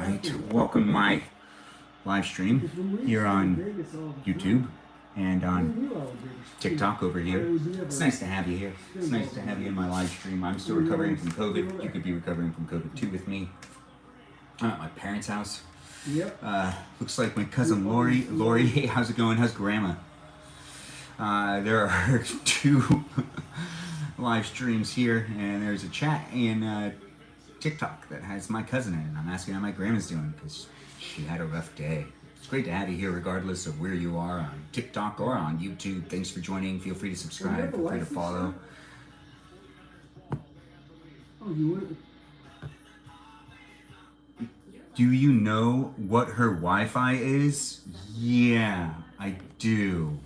Alright, welcome to my live stream here on YouTube and on TikTok over here. It's nice to have you here. It's nice to have you in my live stream. I'm still recovering from COVID. You could be recovering from COVID too with me. I'm at my parents' house. Looks like my cousin Lori. Lori, hey, how's it going? How's grandma? There are two live streams here, and there's a chat in TikTok that has my cousin in it. I'm asking how my grandma's doing because she had a rough day. It's great to have you here regardless of where you are on TikTok or on YouTube. Thanks for joining. Feel free to subscribe. Feel free to follow. Do you know what her Wi-Fi is? Yeah, I do.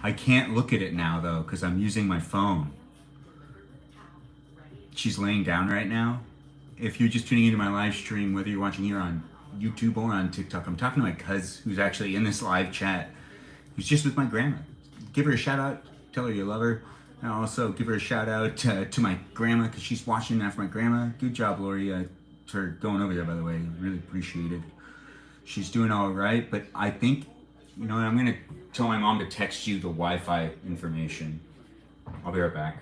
I can't look at it now though because I'm using my phone. She's laying down right now. If you're just tuning into my live stream, whether you're watching here on YouTube or on TikTok, I'm talking to my cousin who's actually in this live chat, who's just with my grandma. Give her a shout out, tell her you love her, and also give her a shout out to my grandma because she's watching that for my grandma. Good job, Lori, for going over there, by the way. Really appreciate it. She's doing all right, but I think, you know, I'm gonna tell my mom to text you the Wi-Fi information. I'll be right back.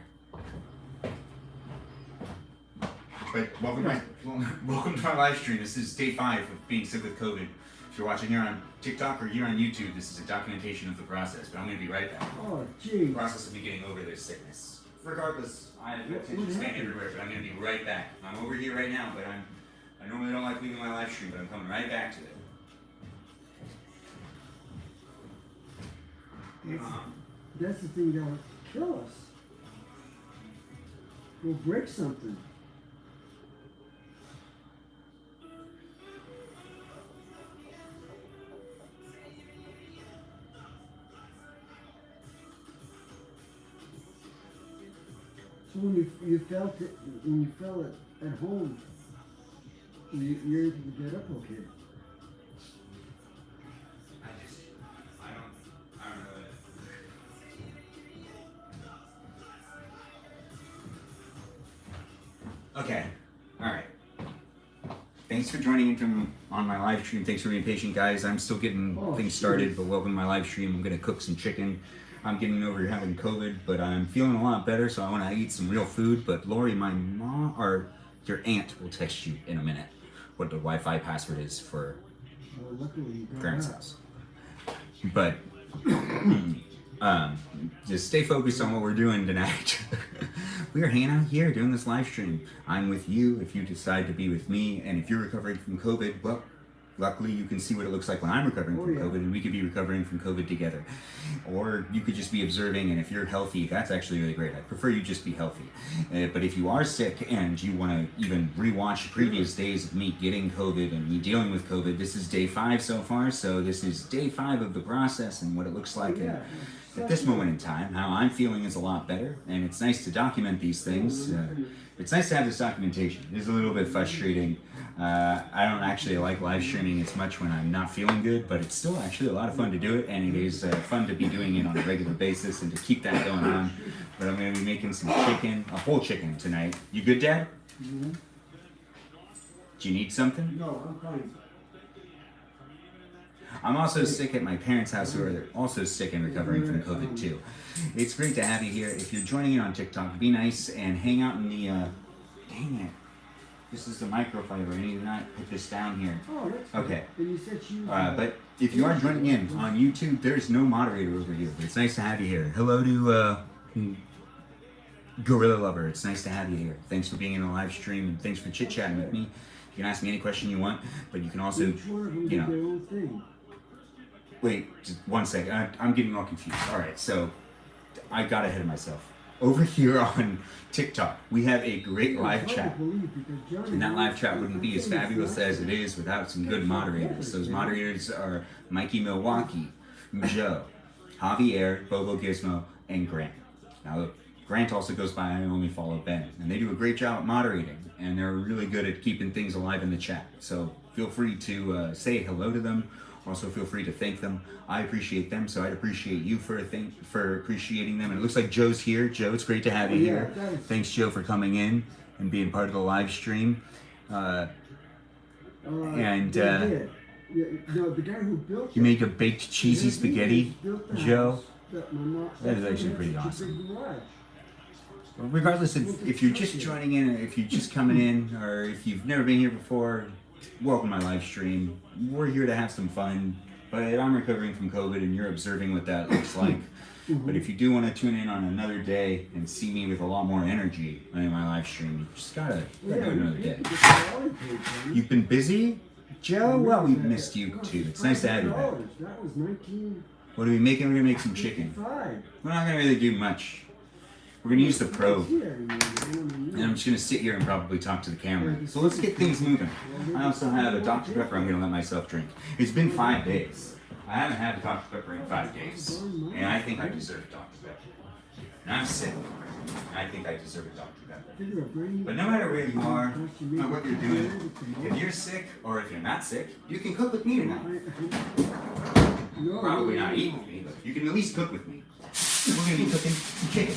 But welcome to my live stream. This is day 5 of being sick with COVID. If you're watching here on TikTok or here on YouTube, this is a documentation of the process. But I'm going to be right back. Oh, geez. The process of me getting over this sickness. Regardless, I have attention span everywhere, but I'm going to be right back. I'm over here right now, but I normally don't like leaving my live stream, but I'm coming right back to it. That's the thing that will kill us. We'll break something. So when you felt it, when you felt it at home, you're able to get up okay. I don't know that. Okay, alright. Thanks for joining into on my live stream. Thanks for being patient, guys. I'm still getting things started, but welcome to my live stream. I'm gonna cook some chicken. I'm getting over having COVID, but I'm feeling a lot better, so I want to eat some real food. But Lori, my mom, or your aunt will text you in a minute what the Wi-Fi password is for parents' house. But just stay focused on what we're doing tonight. We are hanging out here doing this live stream. I'm with you if you decide to be with me, and if you're recovering from COVID, well, luckily you can see what it looks like when I'm recovering from COVID, and we could be recovering from COVID together. Or you could just be observing, and if you're healthy, that's actually really great. I prefer you just be healthy. But if you are sick and you want to even rewatch previous days of me getting COVID and me dealing with COVID, this is day 5 so far, so this is day 5 of the process and what it looks like at this moment in time. How I'm feeling is a lot better, and it's nice to document these things. It's nice to have this documentation. It is a little bit frustrating. I don't actually like live streaming as much when I'm not feeling good, but it's still actually a lot of fun to do it, and it is fun to be doing it on a regular basis and to keep that going on. But I'm going to be making some chicken, a whole chicken tonight. You good, Dad? Mm-hmm. Do you need something? No, I'm fine. I'm also sick at my parents' house who are also sick and recovering from COVID too. It's great to have you here. If you're joining in on TikTok, be nice and hang out in the, dang it. This is the microfiber. I need to not put this down here. Oh, that's okay. But you said she was, but if you are joining in on YouTube, there's no moderator over here. But it's nice to have you here. Hello to Gorilla Lover. It's nice to have you here. Thanks for being in the live stream and thanks for chit-chatting with me. You can ask me any question you want, but you can also, each one of them you did know. their own thing. Wait, just one second. I'm getting all confused. All right, so I got ahead of myself. Over here on TikTok, we have a great live chat. And that live chat wouldn't be as fabulous as it is without some good moderators. Those moderators are Mikey Milwaukee, Joe, Javier, Bobo Gizmo, and Grant. Now, look, Grant also goes by I Only Follow Ben. And they do a great job at moderating. And they're really good at keeping things alive in the chat. So feel free to say hello to them. Also, feel free to thank them. I appreciate them, so I'd appreciate you for appreciating them. And it looks like Joe's here. Joe, it's great to have you here. Thanks, Joe, for coming in and being part of the live stream. And, they did. Yeah, no, the guy who built You it, make a baked cheesy he spaghetti, built the Joe. house that my mom- That is that's actually why pretty they had such a awesome. big garage. Regardless of if you're just joining in, or if you're just coming in, or if you've never been here before, welcome to my live stream. We're here to have some fun, but I'm recovering from COVID and you're observing what that looks like. But if you do want to tune in on another day and see me with a lot more energy in my live stream, you just gotta do it another day. You've been busy, Joe? Well, we missed you too. It's nice to have you back. That was 1955. What are we making? We're gonna make some chicken. We're not gonna really do much. We're gonna use the probe. And I'm just gonna sit here and probably talk to the camera. So let's get things moving. I also have a Dr. Pepper I'm gonna let myself drink. It's been 5 days. I haven't had a Dr. Pepper in 5 days. And I think I deserve a Dr. Pepper. And I'm sick. And I think I deserve a Dr. Pepper. But no matter where you are, or what you're doing, if you're sick or if you're not sick, you can cook with me tonight. Probably not eat with me, but you can at least cook with me. We're gonna be cooking some chicken.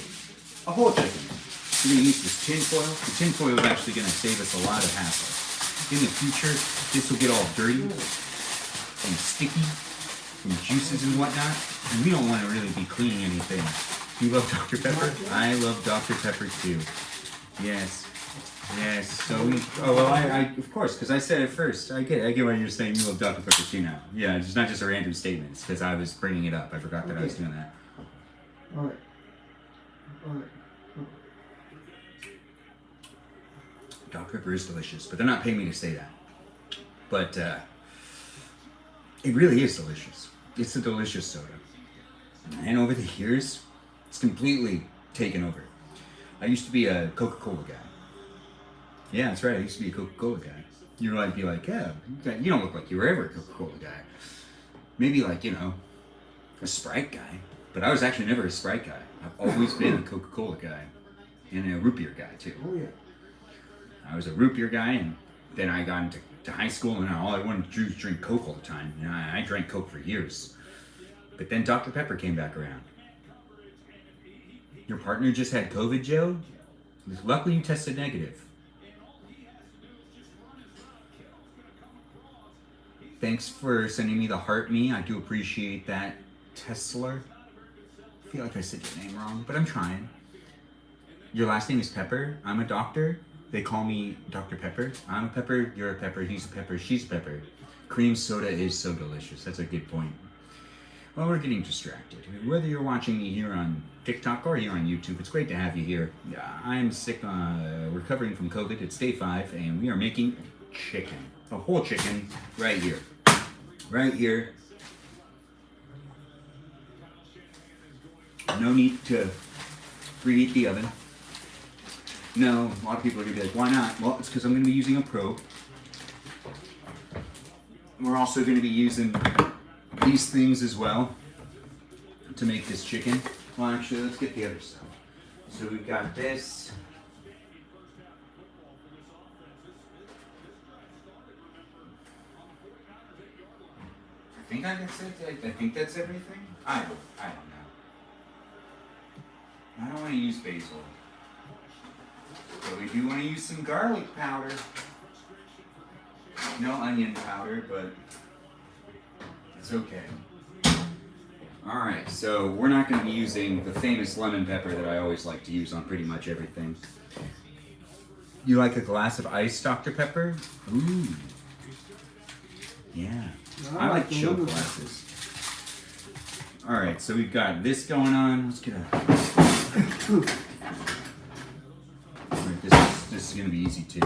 A whole chicken. We're going to use this tin foil. The tin foil is actually going to save us a lot of hassle. In the future, this will get all dirty and sticky from juices and whatnot, and we don't want to really be cleaning anything. You love Dr. Pepper? I love Dr. Pepper too. Yes. Yes. So we. Oh well, I of course, because I said it first. I get why you're saying you love Dr. Pepper too now. Yeah, it's not just a random statement. It's because I was bringing it up. I forgot that I was doing that. Alright. Dr. Pepper is delicious, but they're not paying me to say that. But it really is delicious. It's a delicious soda. And over the years, it's completely taken over. I used to be a Coca-Cola guy. Yeah, that's right. I used to be a Coca-Cola guy. You might be like, yeah, you don't look like you were ever a Coca-Cola guy. Maybe like, a Sprite guy. But I was actually never a Sprite guy. I've always been a Coca-Cola guy. And a root beer guy, too. Oh, yeah. I was a root beer guy, and then I got into high school, and all I wanted to do was drink Coke all the time. I drank Coke for years. But then Dr. Pepper came back around. Your partner just had COVID, Joe? Luckily, you tested negative. Thanks for sending me the heart me. I do appreciate that, Tesla. I feel like I said your name wrong, but I'm trying. Your last name is Pepper. I'm a doctor. They call me Dr. Pepper. I'm a pepper, you're a pepper, he's a pepper, she's a pepper. Cream soda is so delicious. That's a good point. Well, we're getting distracted. Whether you're watching me here on TikTok or here on YouTube, it's great to have you here. I'm sick, recovering from COVID. It's day 5, and we are making chicken. A whole chicken right here. Right here. No need to preheat the oven. No, a lot of people are going to be like, why not? Well, it's because I'm going to be using a probe. We're also going to be using these things as well to make this chicken. Well, actually, let's get the other stuff. So we've got this. I think that's everything. I don't know. I don't want to use basil. But we do want to use some garlic powder. No onion powder, but it's okay. Alright, so we're not going to be using the famous lemon pepper that I always like to use on pretty much everything. You like a glass of ice, Dr. Pepper? Ooh. Yeah. I like chilled glasses. Alright, so we've got this going on. Let's get a... This is going to be easy too.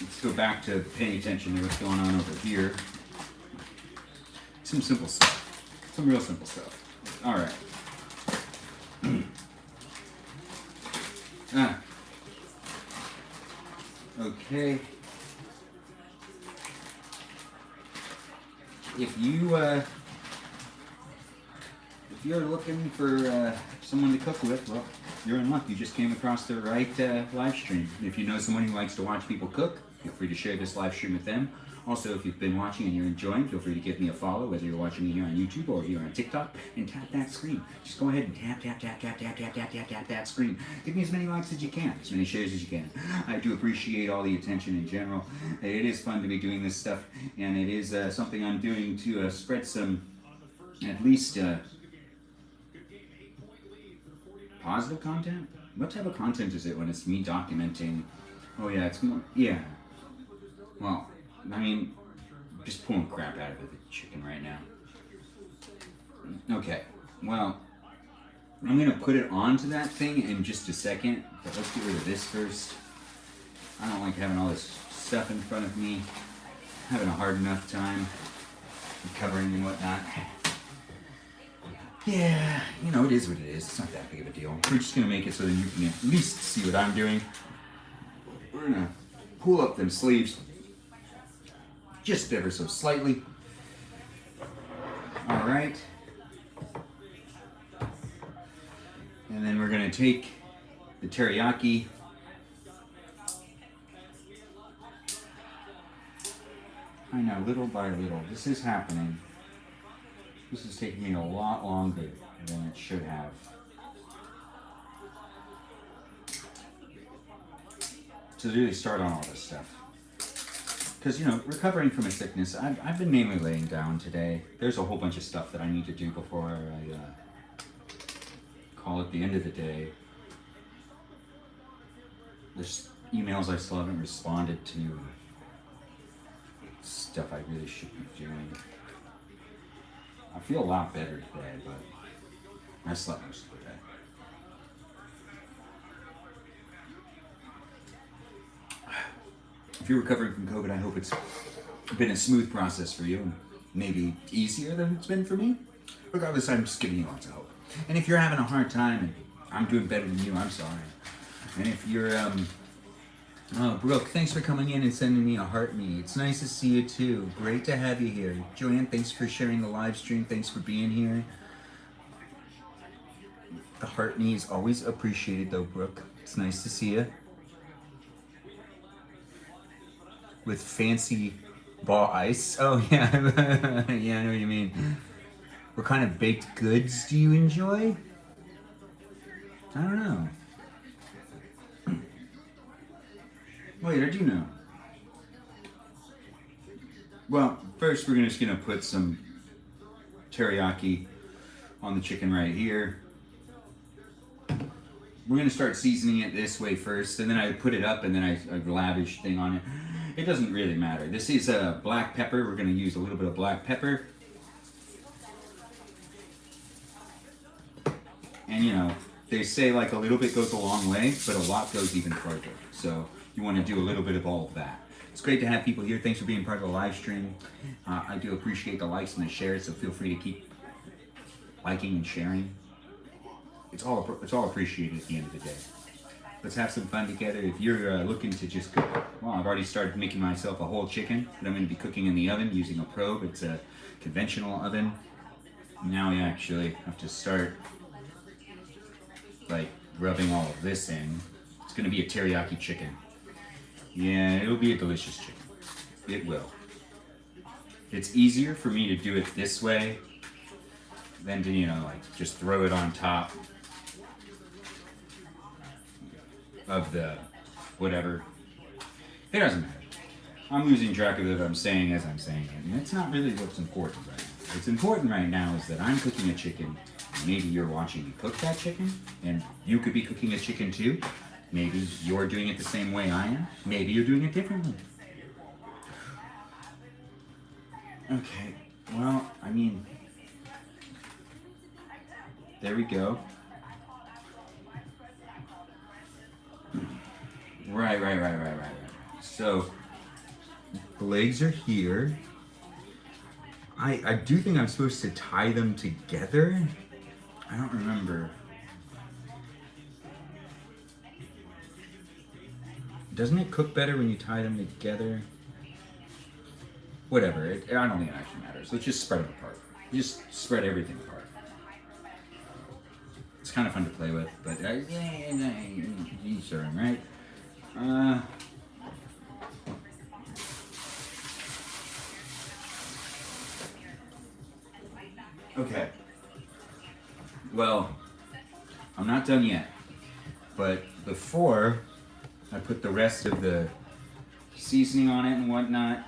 Let's go back to paying attention to what's going on over here. Some simple stuff. Some real simple stuff. Alright. Okay. If you're looking for someone to cook with, well, you're in luck. You just came across the right live stream. If you know someone who likes to watch people cook, Feel free to share this live stream with them. Also, if you've been watching and you're enjoying, feel free to give me a follow, whether you're watching me here on YouTube or here on TikTok, and tap that screen. Just go ahead and tap that screen. Give me as many likes as you can, as many shares as you can. I do appreciate all the attention in general. It is fun to be doing this stuff, and it is something I'm doing to spread some, at least, positive content? What type of content is it when it's me documenting? Oh yeah, it's more, yeah. Well, I mean, just pulling crap out of the chicken right now. Okay, well, I'm gonna put it onto that thing in just a second, but let's get rid of this first. I don't like having all this stuff in front of me, having a hard enough time recovering and whatnot. Yeah, you know, it is what it is. It's not that big of a deal. We're just gonna make it so that you can at least see what I'm doing. We're gonna pull up them sleeves just ever so slightly. All right. And then we're gonna take the teriyaki. I know, little by little, this is happening. This is taking me a lot longer than it should have. To really start on all this stuff. Because, you know, recovering from a sickness, I've been mainly laying down today. There's a whole bunch of stuff that I need to do before I call it the end of the day. There's emails I still haven't responded to. Stuff I really should be doing. I feel a lot better today, but I slept most of the day. If you're recovering from COVID, I hope it's been a smooth process for you, and maybe easier than it's been for me. Regardless, I'm just giving you lots of hope. And if you're having a hard time and I'm doing better than you, I'm sorry. And if you're, oh, Brooke, thanks for coming in and sending me a heart me. It's nice to see you too. Great to have you here. Joanne, thanks for sharing the live stream. Thanks for being here. The heart me is always appreciated though, Brooke. It's nice to see you. With fancy ball ice. Oh yeah, yeah, I know what you mean. What kind of baked goods do you enjoy? I don't know. Wait, I do know. Well, first we're just gonna put some teriyaki on the chicken right here. We're gonna start seasoning it this way first, and then I put it up, and then I lavish thing on it. It doesn't really matter. This is a black pepper. We're gonna use a little bit of black pepper. And you know, they say like a little bit goes a long way, but a lot goes even further. So you want to do a little bit of all of that. It's great to have people here. Thanks for being part of the live stream. I do appreciate the likes and the shares, so feel free to keep liking and sharing. It's all appreciated at the end of the day. Let's have some fun together. If you're looking to just cook, well, I've already started making myself a whole chicken that I'm going to be cooking in the oven using a probe. It's a conventional oven. Now we actually have to start like rubbing all of this in. It's going to be a teriyaki chicken. Yeah, it'll be a delicious chicken. It will. It's easier for me to do it this way than to, you know, like just throw it on top of the whatever. It doesn't matter. I'm losing track of what I'm saying as I'm saying it. And that's not really what's important right now. What's important right now is that I'm cooking a chicken. Maybe you're watching me cook that chicken, and you could be cooking a chicken too. Maybe you're doing it the same way I am. Maybe you're doing it differently. Okay, well, I mean, there we go. Right. So, the legs are here. I do think I'm supposed to tie them together. I don't remember. Doesn't it cook better when you tie them together? Whatever, I don't think it actually matters. Let's just spread them apart. Just spread everything apart. It's kind of fun to play with, but each their own, right? Okay. Well, I'm not done yet. But before I put the rest of the seasoning on it and whatnot,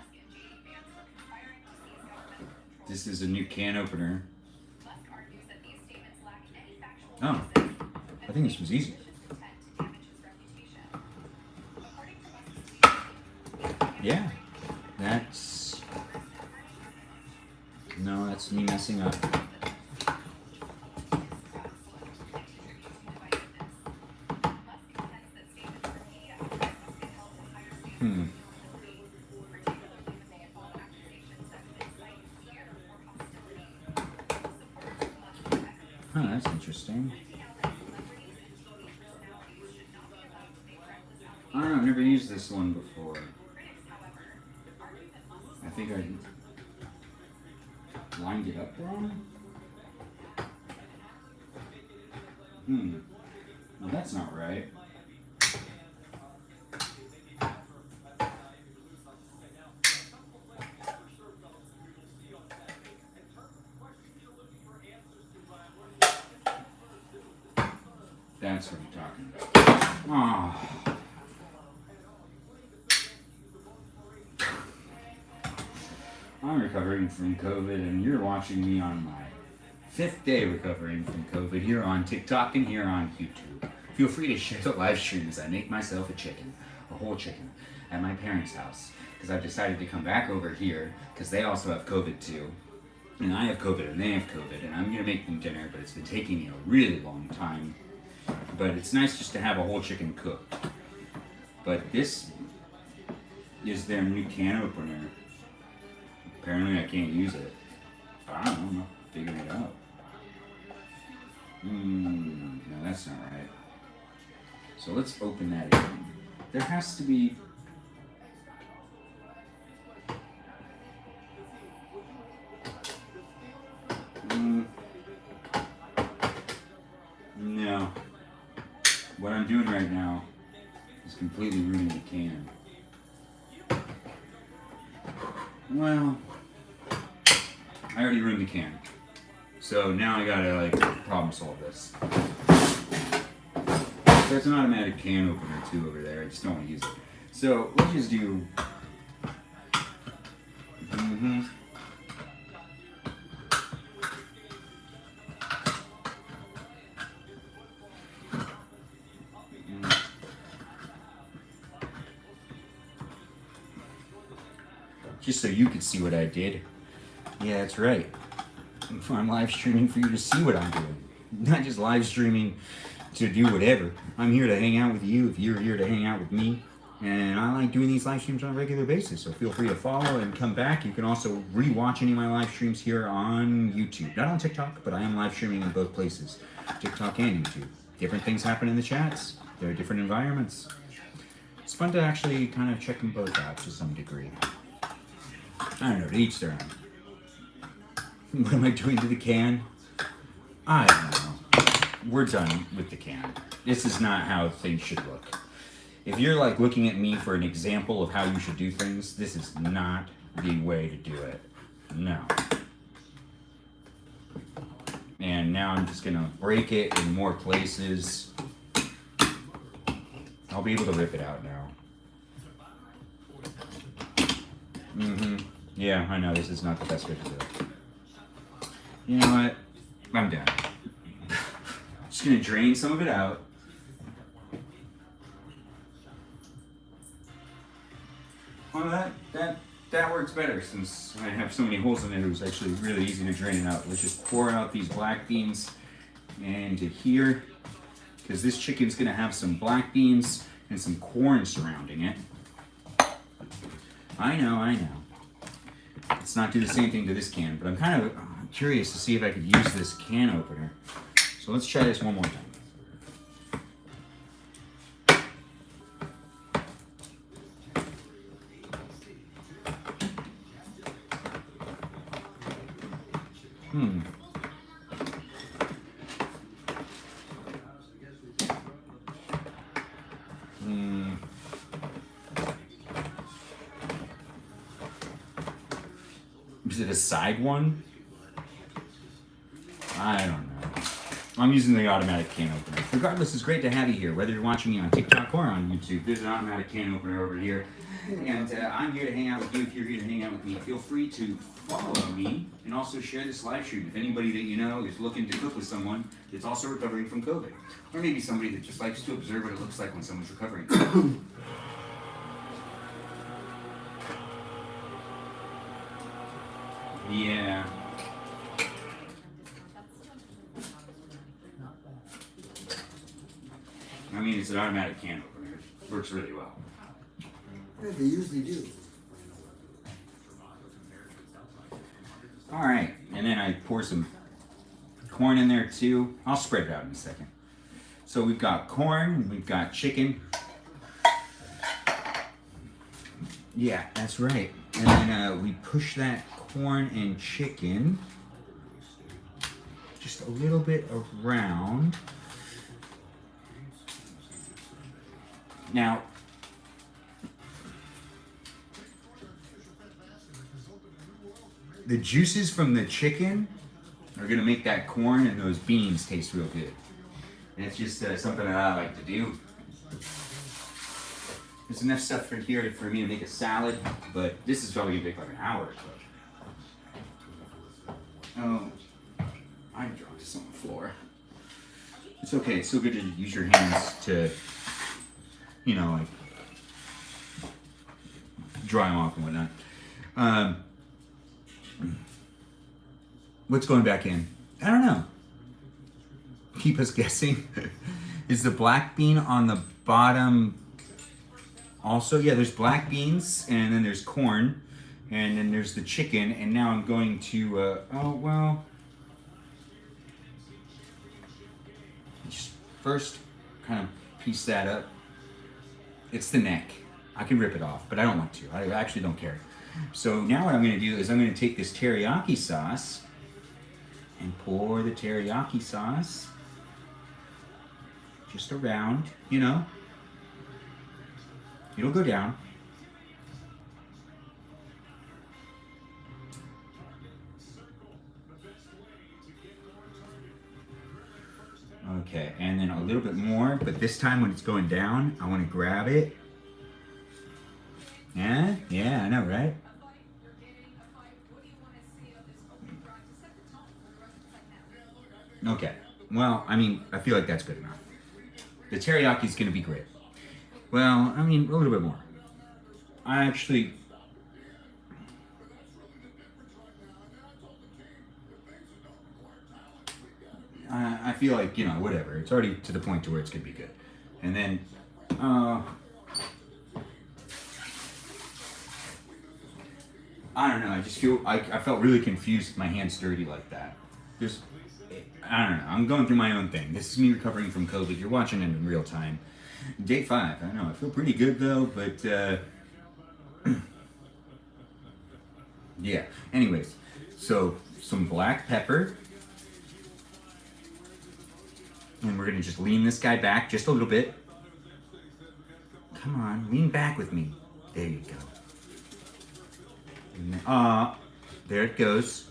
this is a new can opener. Oh, I think this was easy. Yeah, that's... No, that's me messing up. Huh, that's interesting. I don't know, I've never used this one before. I think I lined it up wrong? No, that's not right. That's what I'm talking about. Oh. I'm recovering from COVID, and you're watching me on my 5th day recovering from COVID here on TikTok and here on YouTube. Feel free to share the live stream as I make myself a whole chicken, at my parents' house. Because I've decided to come back over here, because they also have COVID too. And I have COVID and they have COVID, and I'm going to make them dinner, but it's been taking me a really long time. But it's nice just to have a whole chicken cooked. But this is their new can opener. Apparently I can't use it. I don't know, I'm not figuring it out. No, that's not right. So let's open that again. There has to be... No. What I'm doing right now is completely ruining the can. Well, I already ruined the can. So now I gotta like problem solve this. There's an automatic can opener too over there. I just don't want to use it. So let's just do. Just so you could see what I did. Yeah, that's right. I'm live streaming for you to see what I'm doing. Not just live streaming to do whatever. I'm here to hang out with you if you're here to hang out with me. And I like doing these live streams on a regular basis, so feel free to follow and come back. You can also re-watch any of my live streams here on YouTube. Not on TikTok, but I am live streaming in both places, TikTok and YouTube. Different things happen in the chats. There are different environments. It's fun to actually kind of check them both out to some degree. I don't know, to each their own. What am I doing to the can? I don't know. We're done with the can. This is not how things should look. If you're like looking at me for an example of how you should do things, this is not the way to do it. No. And now I'm just gonna break it in more places. I'll be able to rip it out now. Yeah, I know this is not the best way to do it. You know what? I'm done. Just gonna drain some of it out. Well, that works better since I have so many holes in it. It was actually really easy to drain it out. Let's just pour out these black beans into here, because this chicken's gonna have some black beans and some corn surrounding it. I know. Let's not do the same thing to this can, but I'm kind of curious to see if I could use this can opener. So let's try this one more time. Is it a side one? I don't know. I'm using the automatic can opener. Regardless, it's great to have you here, whether you're watching me on TikTok or on YouTube. There's an automatic can opener over here. And I'm here to hang out with you. If you're here to hang out with me, feel free to follow me and also share this live stream. If anybody that you know is looking to cook with someone that's also recovering from COVID, or maybe somebody that just likes to observe what it looks like when someone's recovering. Yeah. I mean, it's an automatic can opener. It works really well. Yeah, they usually do. All right, and then I pour some corn in there too. I'll spread it out in a second. So we've got corn, we've got chicken. Yeah, that's right. And then we push that corn and chicken just a little bit around. Now, the juices from the chicken are gonna make that corn and those beans taste real good. And it's just something that I like to do. There's enough stuff for here for me to make a salad, but this is probably gonna take like an hour or so. Oh, I dropped this on the floor. It's okay, it's so good to use your hands to, you know, like, dry them off and whatnot. What's going back in? I don't know. Keep us guessing. Is the black bean on the bottom also? Yeah, there's black beans, and then there's corn, and then there's the chicken, and now I'm going to, just first kind of piece that up. It's the neck. I can rip it off, but I don't want to. I actually don't care. So now what I'm going to do is I'm going to take this teriyaki sauce and pour the teriyaki sauce just around, you know. It'll go down. Okay, and then a little bit more, but this time when it's going down, I want to grab it. Yeah, I know, right? Okay, well, I mean, I feel like that's good enough. The teriyaki's gonna be great. Well, I mean, a little bit more. I feel like, you know, whatever. It's already to the point to where it's gonna be good. And then, I don't know. I just feel I felt really confused with my hands dirty like that. I don't know. I'm going through my own thing. This is me recovering from COVID. You're watching it in real time. Day 5. I know. I feel pretty good though, but yeah. Anyways, so some black pepper, and we're gonna just lean this guy back just a little bit. Come on, lean back with me. There you go. There it goes.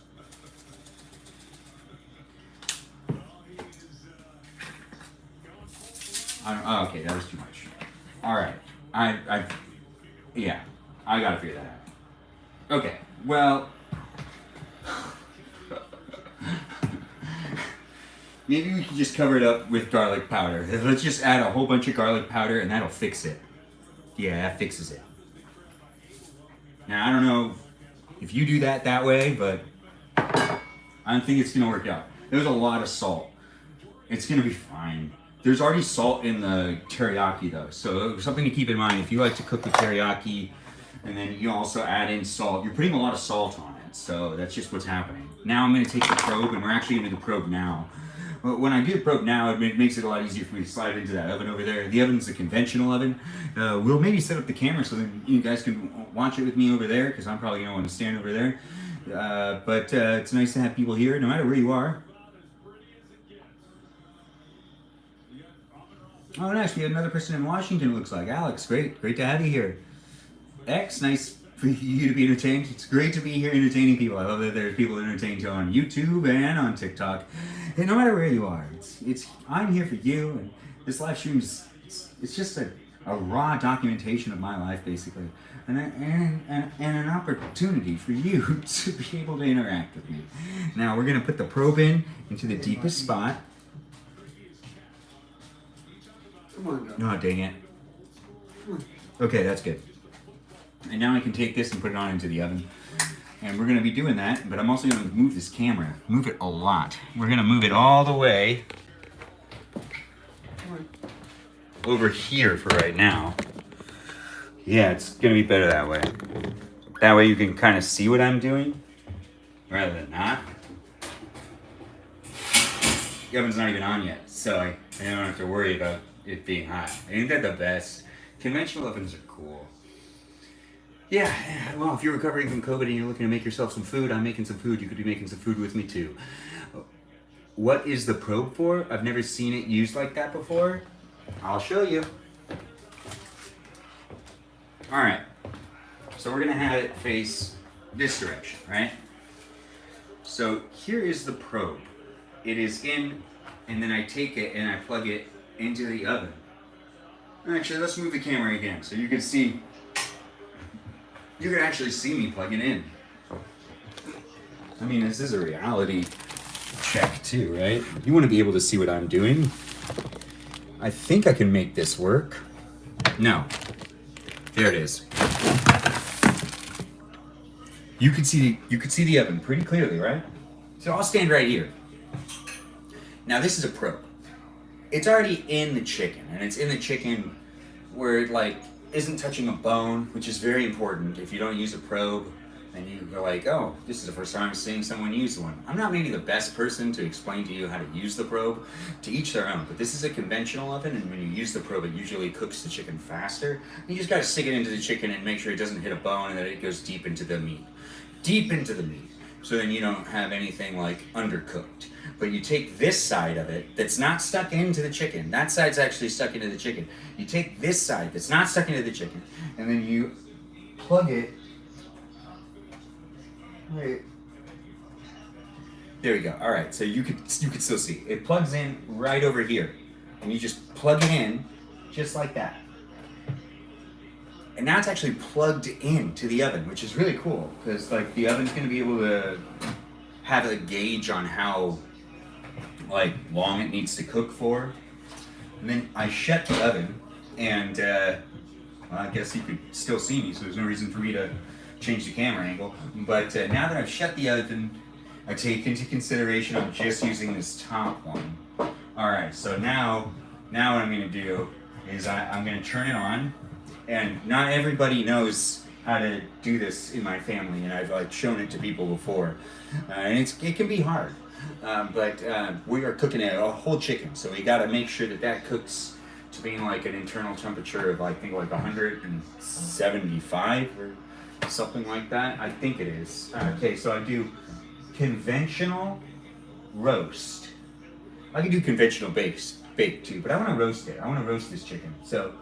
Oh, okay, that was too much. All right, yeah, I gotta figure that out. Okay, well, maybe we can just cover it up with garlic powder. Let's just add a whole bunch of garlic powder, and that'll fix it. Yeah, that fixes it. Now I don't know if you do that way, but I don't think it's gonna work out. There's a lot of salt. It's gonna be fine. There's already salt in the teriyaki though, so something to keep in mind. If you like to cook with teriyaki, and then you also add in salt, you're putting a lot of salt on it, so that's just what's happening. Now I'm gonna take the probe, and we're actually gonna do the probe now. When I do the probe now, it makes it a lot easier for me to slide into that oven over there. The oven's a conventional oven. We'll maybe set up the camera so that you guys can watch it with me over there, because I'm probably gonna want to stand over there. But it's nice to have people here, no matter where you are. Oh, nice. We have another person in Washington, it looks like. Alex, great to have you here. X, nice for you to be entertained. It's great to be here entertaining people. I love that there's people entertained on YouTube and on TikTok. And no matter where you are, it's I'm here for you. And this live stream is it's just a raw documentation of my life, basically, and an opportunity for you to be able to interact with me. Now we're gonna put the probe into the deepest spot. Come on, go. Oh, dang it. Come on. Okay, that's good. And now I can take this and put it on into the oven. And we're gonna be doing that, but I'm also gonna move this camera. Move it a lot. We're gonna move it all the way Come on. over here for right now. Yeah, it's gonna be better that way. That way you can kind of see what I'm doing, rather than not. The oven's not even on yet, so I don't have to worry about it being hot. Ain't that the best? Conventional ovens are cool. Yeah, well, if you're recovering from COVID and you're looking to make yourself some food, I'm making some food. You could be making some food with me too. What is the probe for? I've never seen it used like that before. I'll show you. All right, so we're gonna have it face this direction, right? So here is the probe. It is in, and then I take it and I plug it into the oven. Actually, let's move the camera again so you can see. You can actually see me plug it in. I mean, this is a reality check too, right? You want to be able to see what I'm doing. I think I can make this work. No. There it is. You could see the oven pretty clearly, right? So I'll stand right here. Now this is a probe. It's already in the chicken, and it's in the chicken where it like isn't touching a bone, which is very important. If you don't use a probe, and you go like, oh, this is the first time I'm seeing someone use one. I'm not maybe the best person to explain to you how to use the probe. To each their own, but this is a conventional oven, and when you use the probe, it usually cooks the chicken faster. You just gotta stick it into the chicken and make sure it doesn't hit a bone and that it goes deep into the meat. Deep into the meat. So then you don't have anything like undercooked. But you take this side of it that's not stuck into the chicken. That side's actually stuck into the chicken. You take this side that's not stuck into the chicken, and then you plug it. Wait. There we go. All right. So you could still see it plugs in right over here, and you just plug it in, just like that. And now it's actually plugged into the oven, which is really cool because like the oven's going to be able to have a gauge on how like long it needs to cook for. And then I shut the oven, and well, I guess you could still see me, so there's no reason for me to change the camera angle. But now that I've shut the oven, I take into consideration I'm just using this top one. All right, so now what I'm going to do is I'm going to turn it on. And not everybody knows how to do this in my family, and I've like shown it to people before, and it can be hard. But we are cooking a whole chicken, so we got to make sure that cooks to being like an internal temperature of I think like 175 or something like that. I think it is. Okay, so I do conventional roast. I can do conventional bake too, but I want to roast it. I want to roast this chicken. So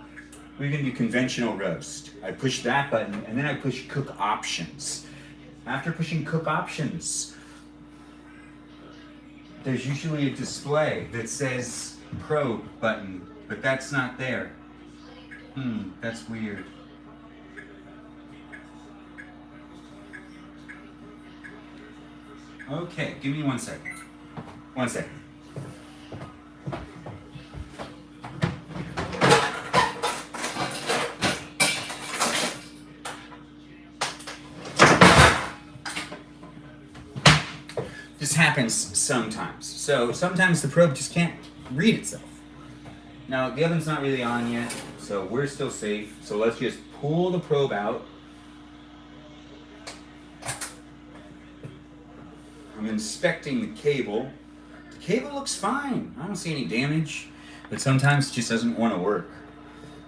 we're gonna do conventional roast. I push that button, and then I push cook options. After pushing cook options, there's usually a display that says probe button, but that's not there. That's weird. Okay, give me 1 second. 1 second. This happens sometimes. So sometimes the probe just can't read itself. Now the oven's not really on yet, so we're still safe. So let's just pull the probe out. I'm inspecting the cable. The cable looks fine. I don't see any damage, but sometimes it just doesn't want to work.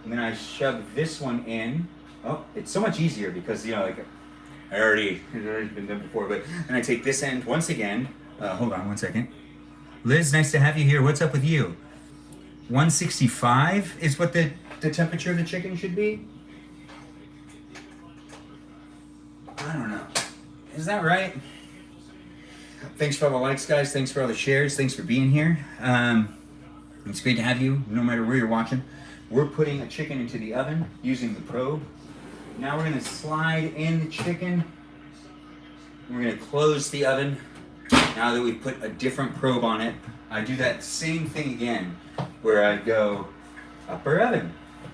And then I shove this one in. Oh, it's so much easier because, you know, like it's already been done before, but then I take this end once again. Hold on 1 second. Liz, nice to have you here. What's up with you? 165 is what the temperature of the chicken should be? Is that right? Thanks for all the likes, guys. Thanks for all the shares. Thanks for being here. It's great to have you, no matter where you're watching. We're putting a chicken into the oven using the probe. Now we're gonna slide in the chicken. We're gonna close the oven. Now that we've put a different probe on it, I do that same thing again, where I go upper oven,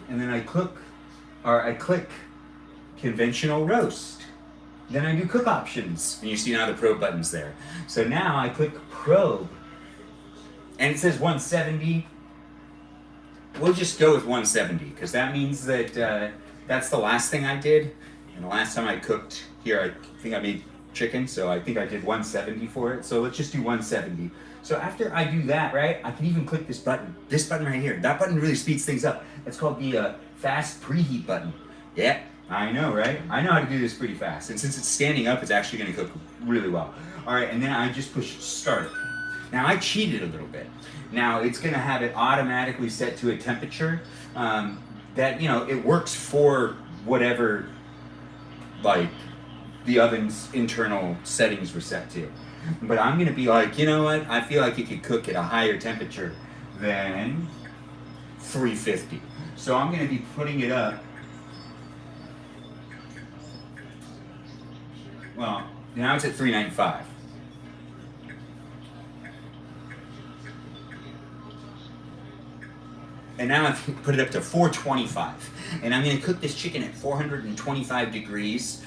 and then I click conventional roast. Then I do cook options, and you see now the probe button's there. So now I click probe, and it says 170. We'll just go with 170, because that means that that's the last thing I did. And the last time I cooked here, I think I made chicken, so I think I did 170 for it. So let's just do 170. So after I do that, right, I can even click this button right here. That button really speeds things up. It's called the fast preheat button. Yeah, I know, right? I know how to do this pretty fast. And since it's standing up, it's actually gonna cook really well. All right, and then I just push start. Now I cheated a little bit. Now it's gonna have it automatically set to a temperature that, you know, it works for whatever, like, the oven's internal settings were set to. But I'm gonna be like, you know what? I feel like it could cook at a higher temperature than 350. So I'm gonna be putting it up. Well, now it's at 395. And now I've put it up to 425. And I'm gonna cook this chicken at 425 degrees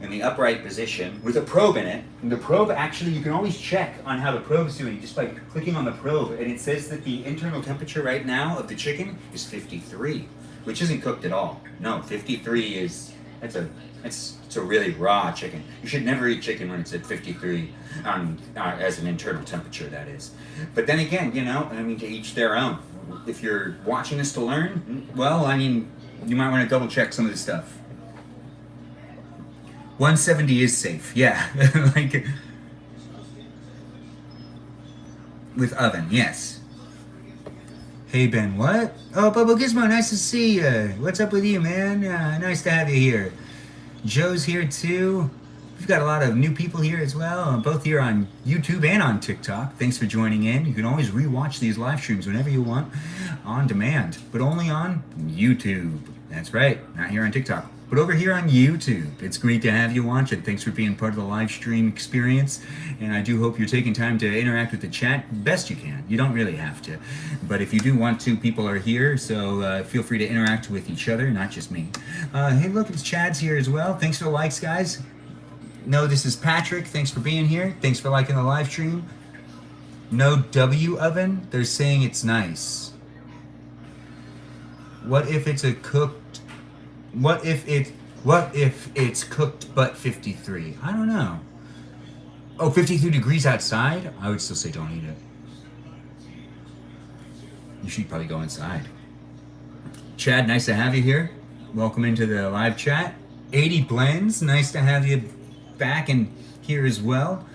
in the upright position with a probe in it. And the probe, actually, you can always check on how the probe's doing just by clicking on the probe. And it says that the internal temperature right now of the chicken is 53, which isn't cooked at all. No, 53 is, it's a really raw chicken. You should never eat chicken when it's at 53 as an internal temperature, that is. But then again, you know, I mean, to each their own. If you're watching this to learn, well, I mean, you might want to double check some of this stuff. 170 is safe, yeah. Like, with oven, yes. Hey Ben, what? Oh, Bubble Gizmo, nice to see you. What's up with you, man? Nice to have you here. Joe's here too. We've got a lot of new people here as well, both here on YouTube and on TikTok. Thanks for joining in. You can always rewatch these live streams whenever you want on demand, but only on YouTube. That's right, not here on TikTok, but over here on YouTube. It's great to have you watch it. Thanks for being part of the live stream experience, and I do hope you're taking time to interact with the chat best you can. You don't really have to, but if you do want to, people are here, so feel free to interact with each other, not just me. Hey, look, it's Chad's here as well. Thanks for the likes, guys. No, this is Patrick. Thanks for being here. Thanks for liking the live stream. No W oven. They're saying it's nice. What if it's a cooked? What if it's cooked but 53? I don't know. Oh, 53 degrees outside? I would still say don't eat it. You should probably go inside. Chad, nice to have you here. Welcome into the live chat. 80 Blends, nice to have you back and here as well.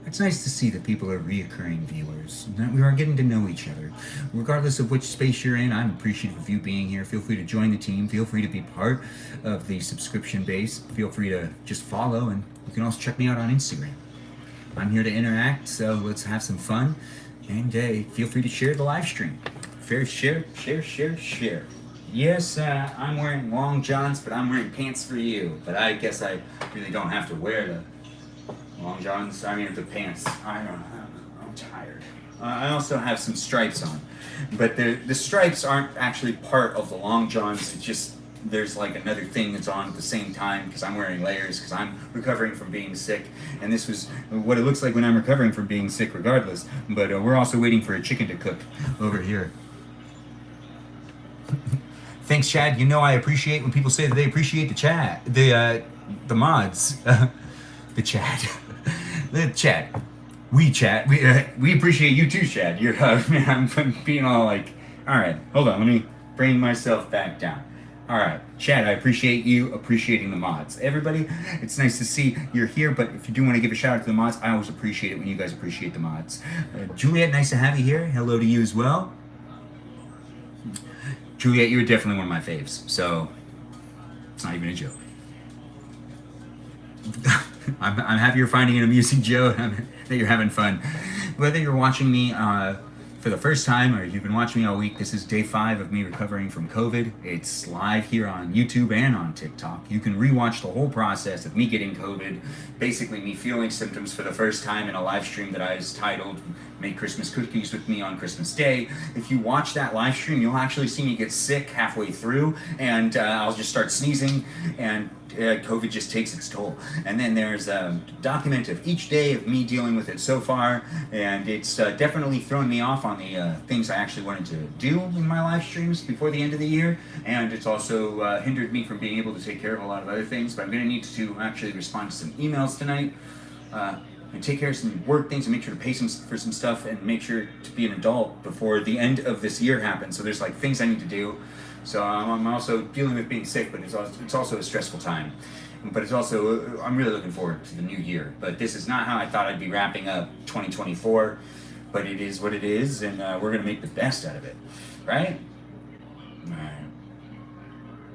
It's nice to see that people are reoccurring viewers, that we are getting to know each other. Regardless of which space you're in, I'm appreciative of you being here. Feel free to join the team. Feel free to be part of the subscription base. Feel free to just follow, and you can also check me out on Instagram. I'm here to interact, so let's have some fun. And feel free to share the live stream. Share. Yes, I'm wearing long johns, but I'm wearing pants for you. But I guess I really don't have to wear the long johns. I mean, the pants. I don't know. I'm tired. I also have some stripes on. But the stripes aren't actually part of the long johns. It's just there's like another thing that's on at the same time because I'm wearing layers because I'm recovering from being sick. And this was what it looks like when I'm recovering from being sick regardless. But we're also waiting for a chicken to cook over here. Thanks, Chad. You know I appreciate when people say that they appreciate the chat, the mods, the chat, the chat. We chat. We appreciate you too, Chad. You're man, I'm being all like, all right, hold on, let me bring myself back down. All right, Chad, I appreciate you appreciating the mods. Everybody, it's nice to see you're here, but if you do want to give a shout out to the mods, I always appreciate it when you guys appreciate the mods. Juliet, nice to have you here. Hello to you as well. Juliet, you're definitely one of my faves, so it's not even a joke. I'm happy you're finding it amusing, Joe, and that you're having fun. Whether you're watching me for the first time or you've been watching me all week, this is day 5 of me recovering from COVID. It's live here on YouTube and on TikTok. You can rewatch the whole process of me getting COVID, basically me feeling symptoms for the first time in a live stream that I was titled Make Christmas Cookies with Me on Christmas Day. If you watch that live stream, you'll actually see me get sick halfway through, and I'll just start sneezing, and COVID just takes its toll. And then there's a document of each day of me dealing with it so far, and it's definitely thrown me off on the things I actually wanted to do in my live streams before the end of the year, and it's also hindered me from being able to take care of a lot of other things. But I'm going to need to actually respond to some emails tonight, and take care of some work things, and make sure to pay for some stuff, and make sure to be an adult before the end of this year happens. So there's like things I need to do. So I'm also dealing with being sick, but it's also a stressful time. But it's also, I'm really looking forward to the new year. But this is not how I thought I'd be wrapping up 2024. But it is what it is, and we're going to make the best out of it. Right? Alright.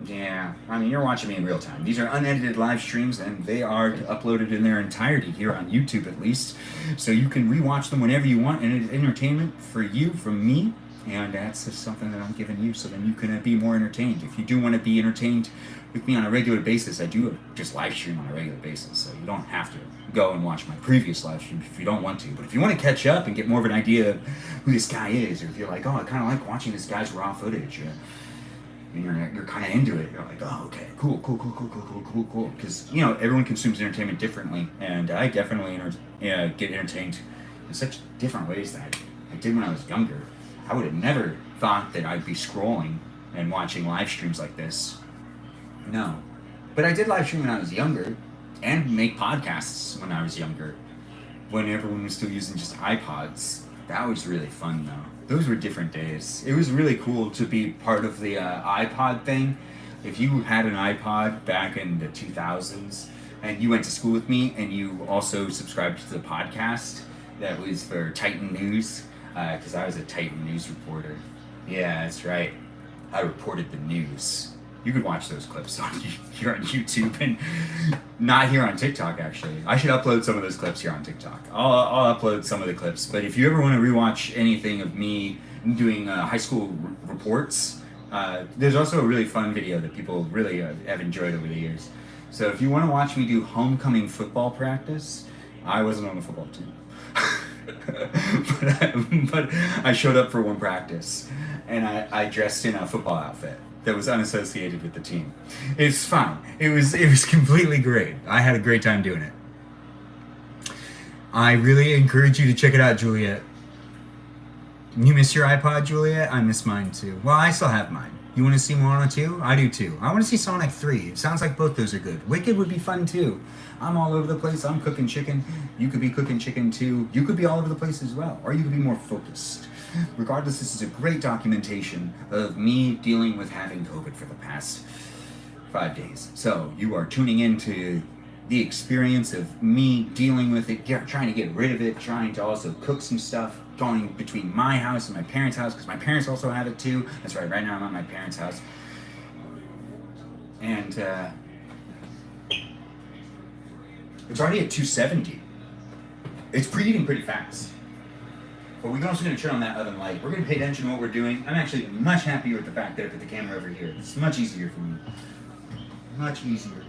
Yeah, I mean, you're watching me in real time. These are unedited live streams, and they are uploaded in their entirety here on YouTube, at least. So you can rewatch them whenever you want, and it's entertainment for you, from me. And that's just something that I'm giving you, so then you can be more entertained. If you do want to be entertained with me on a regular basis, I do just live stream on a regular basis, so you don't have to go and watch my previous live stream if you don't want to. But if you want to catch up and get more of an idea of who this guy is, or if you're like, oh, I kind of like watching this guy's raw footage, and you're kind of into it, you're like, oh, okay, cool. Because, you know, everyone consumes entertainment differently, and I definitely get entertained in such different ways than I did when I was younger. I would have never thought that I'd be scrolling and watching live streams like this. No. But I did live stream when I was younger, and make podcasts when I was younger, when everyone was still using just iPods. That was really fun, though. Those were different days. It was really cool to be part of the iPod thing. If you had an iPod back in the 2000s, and you went to school with me, and you also subscribed to the podcast that was for Titan News, because I was a Titan News reporter. Yeah, that's right. I reported the news. You could watch those clips here on YouTube, and not here on TikTok, actually. I should upload some of those clips here on TikTok. I'll upload some of the clips. But if you ever want to rewatch anything of me doing high school reports, there's also a really fun video that people really have enjoyed over the years. So if you want to watch me do homecoming football practice, I wasn't on the football team. but I showed up for one practice, and I dressed in a football outfit that was unassociated with the team. It's fine. It was completely great. I had a great time doing it. I really encourage you to check it out, Juliet. You miss your iPod, Juliet? I miss mine too. Well, I still have mine. You want to see Moana 2? I do too. I want to see Sonic 3. It sounds like both those are good. Wicked would be fun too. I'm all over the place. I'm cooking chicken. You could be cooking chicken too. You could be all over the place as well. Or you could be more focused. Regardless, this is a great documentation of me dealing with having COVID for the past 5 days. So you are tuning into the experience of me dealing with it, trying to get rid of it, trying to also cook some stuff, going between my house and my parents' house, because my parents also have it too. That's right now I'm at my parents' house. And it's already at 270. It's preheating pretty fast. But we're also going to turn on that oven light. We're going to pay attention to what we're doing. I'm actually much happier with the fact that I put the camera over here. It's much easier for me. Much easier.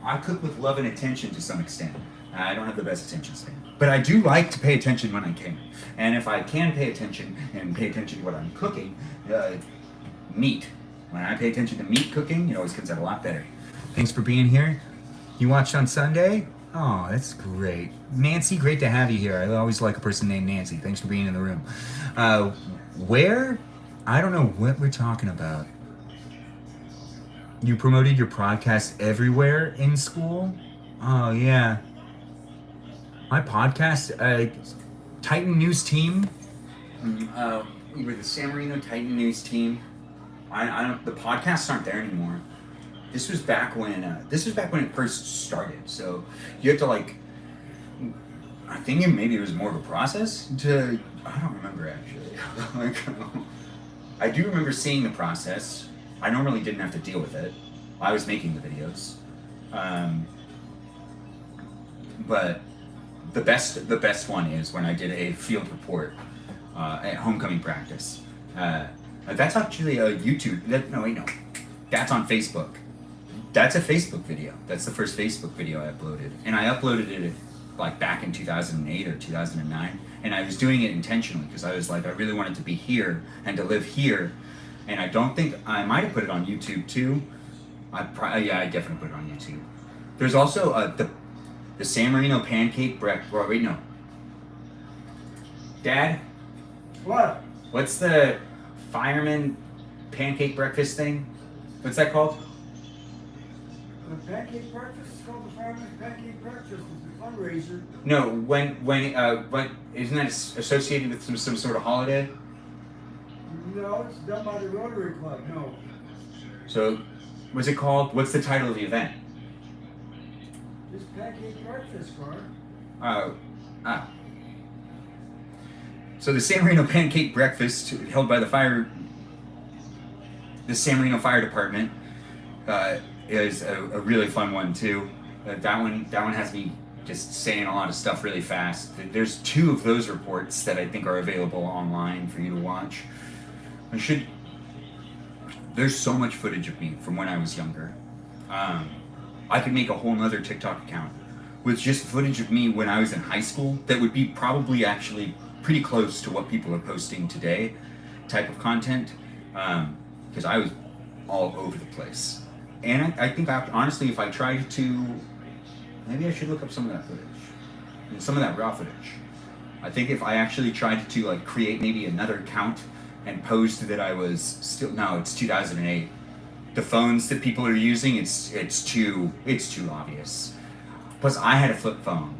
I cook with love and attention to some extent. I don't have the best attention span. But I do like to pay attention when I can. And if I can pay attention and pay attention to what I'm cooking, meat. When I pay attention to meat cooking, it always comes out a lot better. Thanks for being here. You watched on Sunday? Oh, that's great. Nancy, great to have you here. I always like a person named Nancy. Thanks for being in the room. Where? I don't know what we're talking about. You promoted your podcast everywhere in school? Oh, yeah. My podcast, Titan News Team. We were the San Marino Titan News Team. The podcasts aren't there anymore. This was back when it first started. So you have to I think maybe it was more of a process to. I don't remember actually. I do remember seeing the process. I normally didn't have to deal with it. I was making the videos. But the best one is when I did a field report at homecoming practice. That's actually a YouTube. No, that's on Facebook. That's a Facebook video. That's the first Facebook video I uploaded, and I uploaded it like back in 2008 or 2009, and I was doing it intentionally because I was like, I really wanted to be here and to live here, and I don't think I might have put it on YouTube too. I definitely put it on YouTube. There's also the San Marino pancake breakfast. Wait, no. Dad, What? what's the fireman pancake breakfast thing? What's that called? The pancake breakfast is called the Fireman's Pancake Breakfast. It's a fundraiser. No, but isn't that associated with some sort of holiday? No, it's done by the Rotary Club. No. So, what's it called? What's the title of the event? It's pancake breakfast, Carl. Oh. So the San Marino pancake breakfast held by the San Marino Fire Department is a really fun one too. That one has me just saying a lot of stuff really fast. There's 2 of those reports that I think are available online for you to watch. There's so much footage of me from when I was younger. I could make a whole nother TikTok account with just footage of me when I was in high school that would be probably actually pretty close to what people are posting today type of content, because I was all over the place. And I think honestly, if I tried to, maybe I should look up some of that footage, and some of that raw footage. I think if I actually tried to like create maybe another account and post that I was still, no, it's 2008. The phones that people are using, it's too obvious. Plus, I had a flip phone,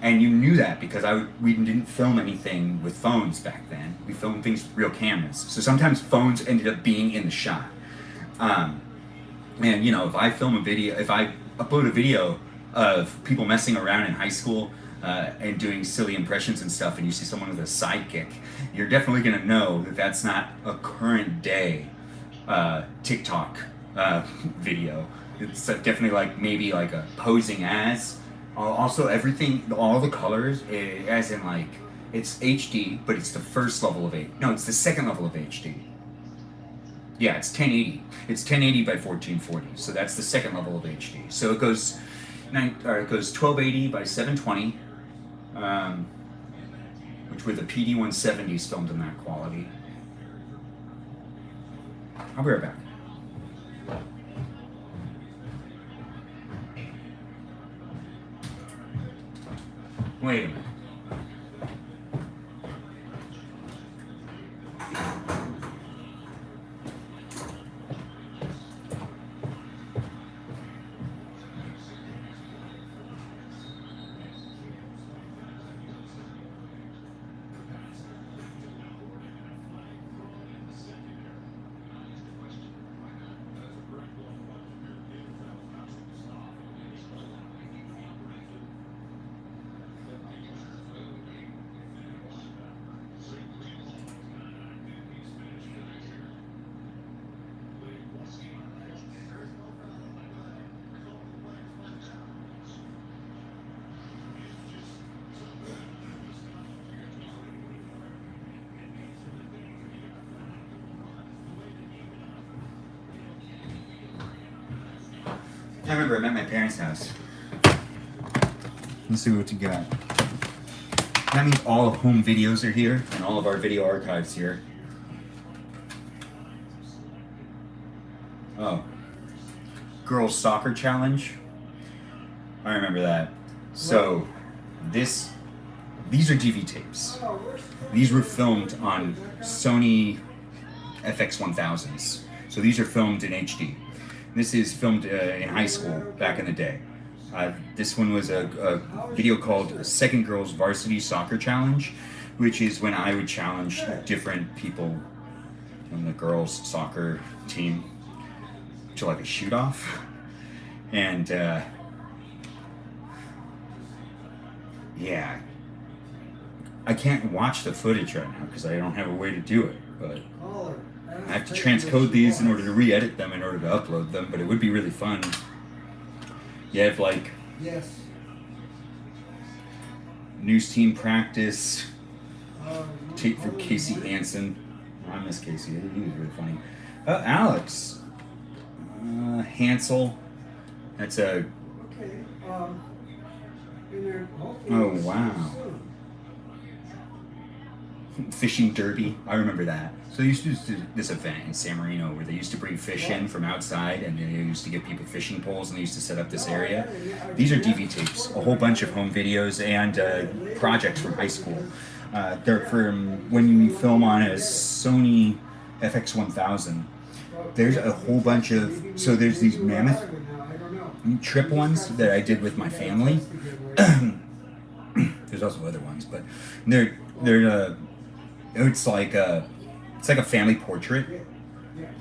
and you knew that because we didn't film anything with phones back then. We filmed things with real cameras, so sometimes phones ended up being in the shot. And if I upload a video of people messing around in high school and doing silly impressions and stuff, and you see someone with a sidekick, you're definitely gonna know that that's not a current day TikTok video. It's definitely like maybe like a posing as. Also, everything, all the colors, as in like it's HD, but it's the first level of it's the second level of HD. Yeah, it's 1080. It's 1080 by 1440, so that's the second level of HD. So it goes 1280 by 720, which were the PD-170s filmed in that quality. I'll be right back. Wait a minute. I remember I'm at my parents' house. Let's see what you got. That means all of home videos are here and all of our video archives here. Oh. Girls Soccer Challenge. I remember that. So, these are DV tapes. These were filmed on Sony FX1000s. So these are filmed in HD. This is filmed in high school back in the day. This one was a video called Second Girls Varsity Soccer Challenge, which is when I would challenge different people on the girls' soccer team to like a shoot-off. And yeah, I can't watch the footage right now because I don't have a way to do it, but I have to transcode these in order to re-edit them in order to upload them, but it would be really fun. You have like... Yes. news team practice. Tape from Casey Hansen. Oh, I miss Casey. He was really funny. Alex. Hansel. That's a. Oh, wow. Fishing derby. I remember that. So they used to do this event in San Marino where they used to bring fish in from outside and they used to give people fishing poles and they used to set up this area. These are DV tapes, a whole bunch of home videos and projects from high school. They're from when you film on a Sony FX1000. There's a whole bunch of, so there's these mammoth trip ones that I did with my family. There's also other ones, but they're it's like a family portrait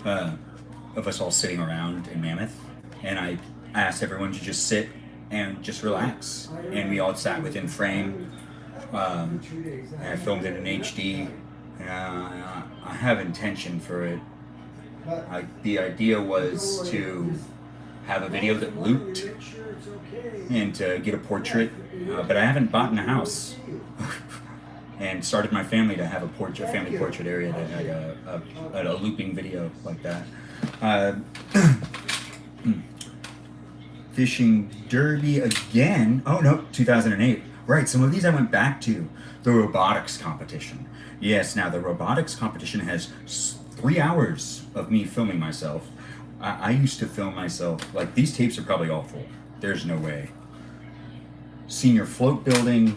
of us all sitting around in Mammoth, and I asked everyone to just sit and just relax, and we all sat within frame. And I filmed it in HD. I have intention for it. The idea was to have a video that looped and to get a portrait, but I haven't bought a house and started my family to have a family portrait area that had a looping video like that. Fishing derby again. Oh no, 2008. Right, some of these I went back to. The robotics competition. Yes, now the robotics competition has 3 hours of me filming myself. I used to film myself, like these tapes are probably all full. There's no way. Senior float building,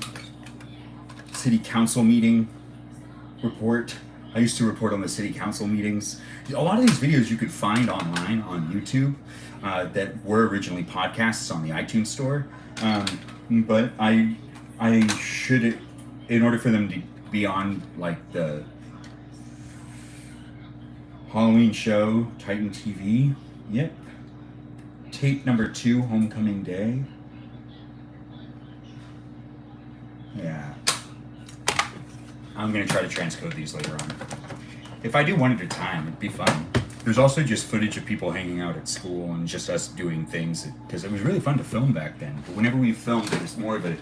city council meeting report. I used to report on the city council meetings. A lot of these videos you could find online on YouTube that were originally podcasts on the iTunes store. But I should, in order for them to be on like the Halloween show, Titan TV. Yep. Tape number 2, Homecoming Day. Yeah. I'm going to try to transcode these later on. If I do one at a time, it'd be fun. There's also just footage of people hanging out at school and just us doing things, because it was really fun to film back then. But whenever we filmed, it was more of a,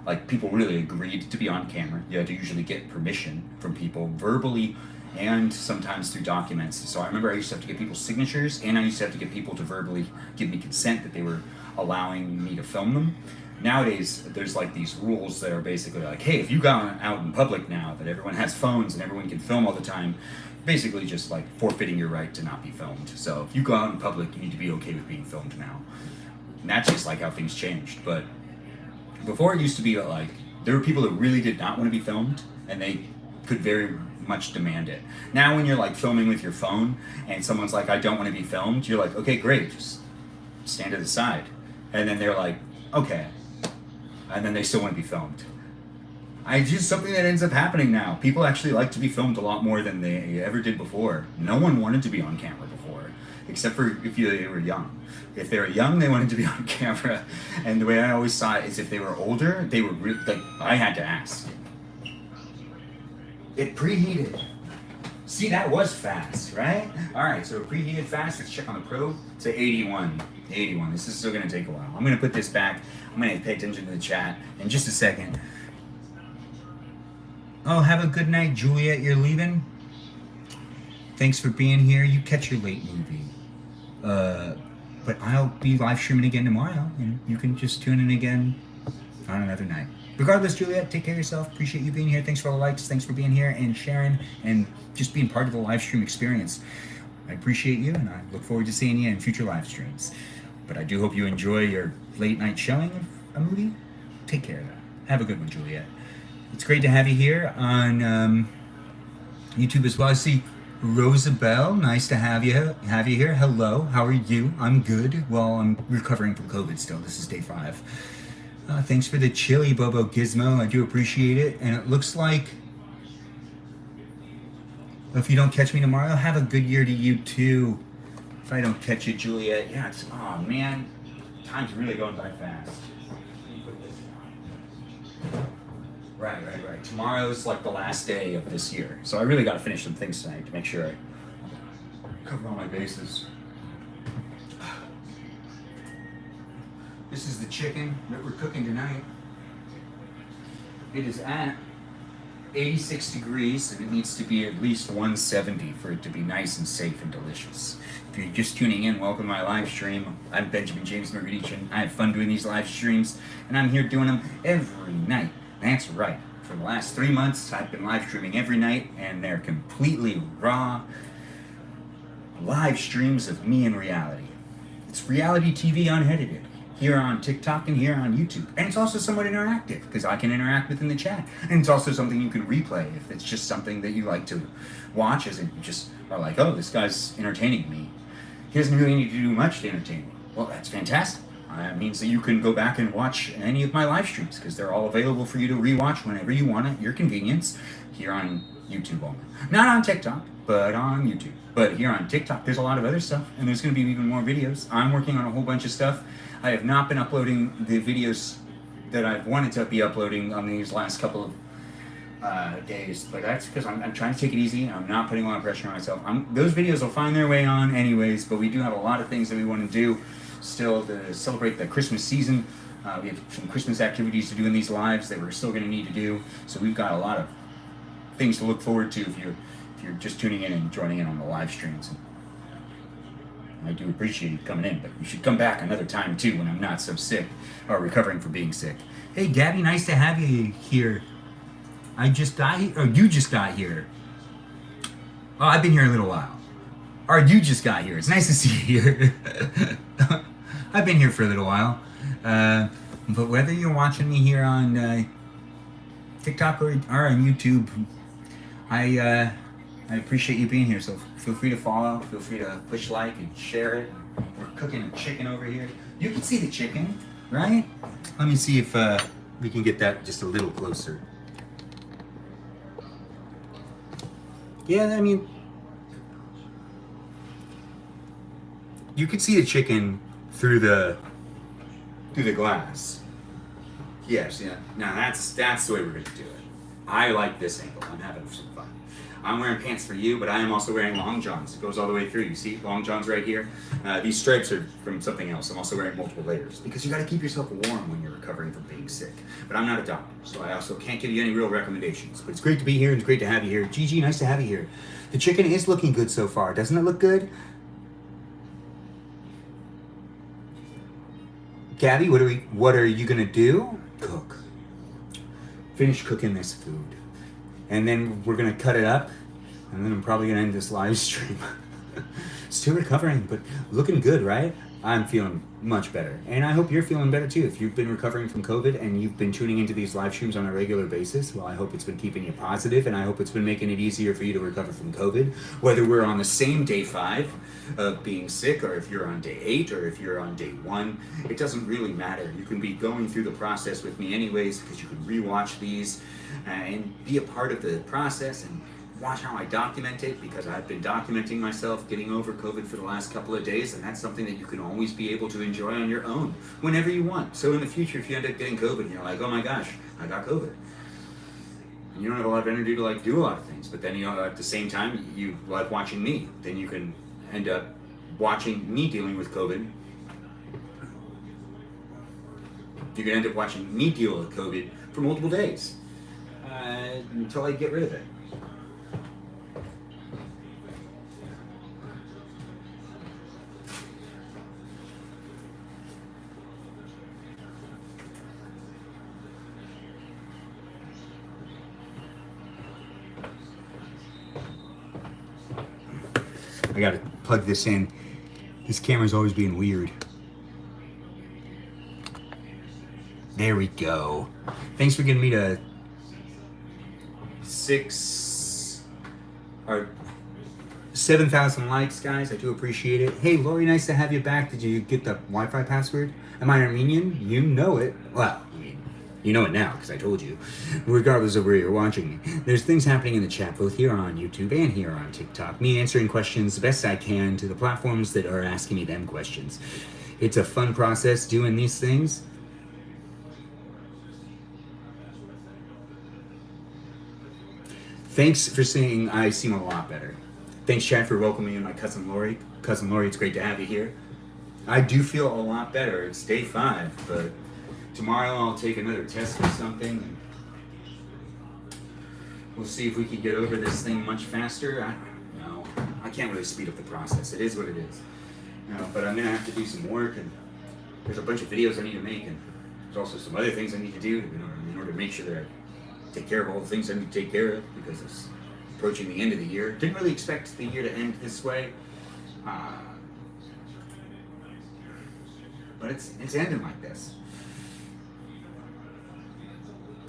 like, people really agreed to be on camera. You had to usually get permission from people verbally and sometimes through documents. So I remember I used to have to get people's signatures, and I used to have to get people to verbally give me consent that they were allowing me to film them. Nowadays, there's like these rules that are basically like, hey, if you go out in public now that everyone has phones and everyone can film all the time, basically just like forfeiting your right to not be filmed. So if you go out in public, you need to be okay with being filmed now. And that's just like how things changed. But before, it used to be like, there were people that really did not want to be filmed, and they could very much demand it. Now when you're like filming with your phone and someone's like, I don't want to be filmed, you're like, okay, great, just stand to the side. And then they're like, okay. And then they still want to be filmed. It's just something that ends up happening now. People actually like to be filmed a lot more than they ever did before. No one wanted to be on camera before, except for if they were young. If they were young, they wanted to be on camera. And the way I always saw it is if they were older, they were like, I had to ask. It preheated. See, that was fast, right? All right, so preheated fast. Let's check on the probe. To 81. 81. This is still going to take a while. I'm going to put this back. I'm going to pay attention to the chat in just a second. Oh, have a good night, Juliet. You're leaving? Thanks for being here. You catch your late movie. But I'll be live streaming again tomorrow, and you can just tune in again on another night. Regardless, Juliet, take care of yourself. Appreciate you being here. Thanks for all the likes. Thanks for being here and sharing and just being part of the live stream experience. I appreciate you, and I look forward to seeing you in future live streams. But I do hope you enjoy your late night showing of a movie. Take care of that. Have a good one, Juliet. It's great to have you here on YouTube as well. I see Rosabelle. Nice to have you here. Hello. How are you? I'm good. Well, I'm recovering from COVID still. This is day 5. Thanks for the chili, Bobo Gizmo. I do appreciate it. And it looks like if you don't catch me tomorrow, have a good year to you too. If I don't catch you, Juliet, yeah, it's, oh man, time's really going by fast. Right. Tomorrow's like the last day of this year. So I really got to finish some things tonight to make sure I cover all my bases. This is the chicken that we're cooking tonight. It is at 86 degrees, and it needs to be at least 170 for it to be nice and safe and delicious. If you're just tuning in, welcome to my live stream. I'm Benjamin James Mergadichin. I have fun doing these live streams, and I'm here doing them every night. That's right. For the last 3 months, I've been live streaming every night, and they're completely raw live streams of me in reality. It's reality TV unedited, here on TikTok and here on YouTube. And it's also somewhat interactive, because I can interact within the chat. And it's also something you can replay if it's just something that you like to watch, as in you just are like, oh, this guy's entertaining me. He doesn't really need to do much to entertain me. Well, that's fantastic. That means that you can go back and watch any of my live streams, because they're all available for you to rewatch whenever you want at your convenience, here on YouTube only. Not on TikTok, but on YouTube. But here on TikTok, there's a lot of other stuff, and there's going to be even more videos. I'm working on a whole bunch of stuff. I have not been uploading the videos that I've wanted to be uploading on these last couple of days, but that's because I'm trying to take it easy. I'm not putting a lot of pressure on myself. Those videos will find their way on anyways, but we do have a lot of things that we want to do still to celebrate the Christmas season. We have some Christmas activities to do in these lives that we're still going to need to do, so we've got a lot of things to look forward to if you're just tuning in and joining in on the live streams. I do appreciate you coming in, but you should come back another time too when I'm not so sick or recovering from being sick. Hey Gabby, nice to have you here. I just got here, or you just got here. Oh, I've been here a little while. Or you just got here. It's nice to see you here. I've been here for a little while. But whether you're watching me here on TikTok or on YouTube, I appreciate you being here, so feel free to follow, feel free to push like and share it. We're cooking a chicken over here. You can see the chicken, right? Let me see if we can get that just a little closer. Yeah, I mean, you can see the chicken through the glass. Yes, yeah. Now that's the way we're gonna do it. I like this angle. I'm having some fun. I'm wearing pants for you, but I am also wearing long johns. It goes all the way through. You see long johns right here? These stripes are from something else. I'm also wearing multiple layers because you got to keep yourself warm when you're recovering from being sick. But I'm not a doctor, so I also can't give you any real recommendations. But it's great to be here and it's great to have you here. Gigi, nice to have you here. The chicken is looking good so far. Doesn't it look good? Gabby, what are you gonna do? Cook. Finish cooking this food. And then we're gonna cut it up, and then I'm probably gonna end this live stream. Still recovering, but looking good, right? I'm feeling much better, and I hope you're feeling better too. If you've been recovering from COVID and you've been tuning into these live streams on a regular basis, well, I hope it's been keeping you positive, and I hope it's been making it easier for you to recover from COVID. Whether we're on the same day 5 of being sick, or if you're on day 8, or if you're on day 1, it doesn't really matter. You can be going through the process with me anyways, because you can rewatch these and be a part of the process and watch how I document it, because I've been documenting myself getting over COVID for the last couple of days, and that's something that you can always be able to enjoy on your own whenever you want. So in the future, if you end up getting COVID and you're like, oh my gosh, I got COVID, and you don't have a lot of energy to like do a lot of things, but then at the same time you like watching me, then you can end up watching me dealing with COVID. You can end up watching me deal with COVID for multiple days until I get rid of it. I gotta plug this in. This camera's always being weird. There we go. Thanks for getting me to 7,000 likes, guys. I do appreciate it. Hey, Lori, nice to have you back. Did you get the Wi-Fi password? Am I Armenian? You know it. Well, I mean, you know it now because I told you. Regardless of where you're watching me, there's things happening in the chat, both here on YouTube and here on TikTok. Me answering questions the best I can to the platforms that are asking me them questions. It's a fun process doing these things. Thanks for saying I seem a lot better. Thanks, Chad, for welcoming me, my cousin Lori. Cousin Lori, it's great to have you here. I do feel a lot better. It's day 5, but tomorrow I'll take another test or something. We'll see if we can get over this thing much faster. I can't really speed up the process. It is what it is. But I'm gonna have to do some work, and there's a bunch of videos I need to make, and there's also some other things I need to do in order to make sure that I take care of all the things I need to take care of, because it's approaching the end of the year. Didn't really expect the year to end this way, but it's ending like this.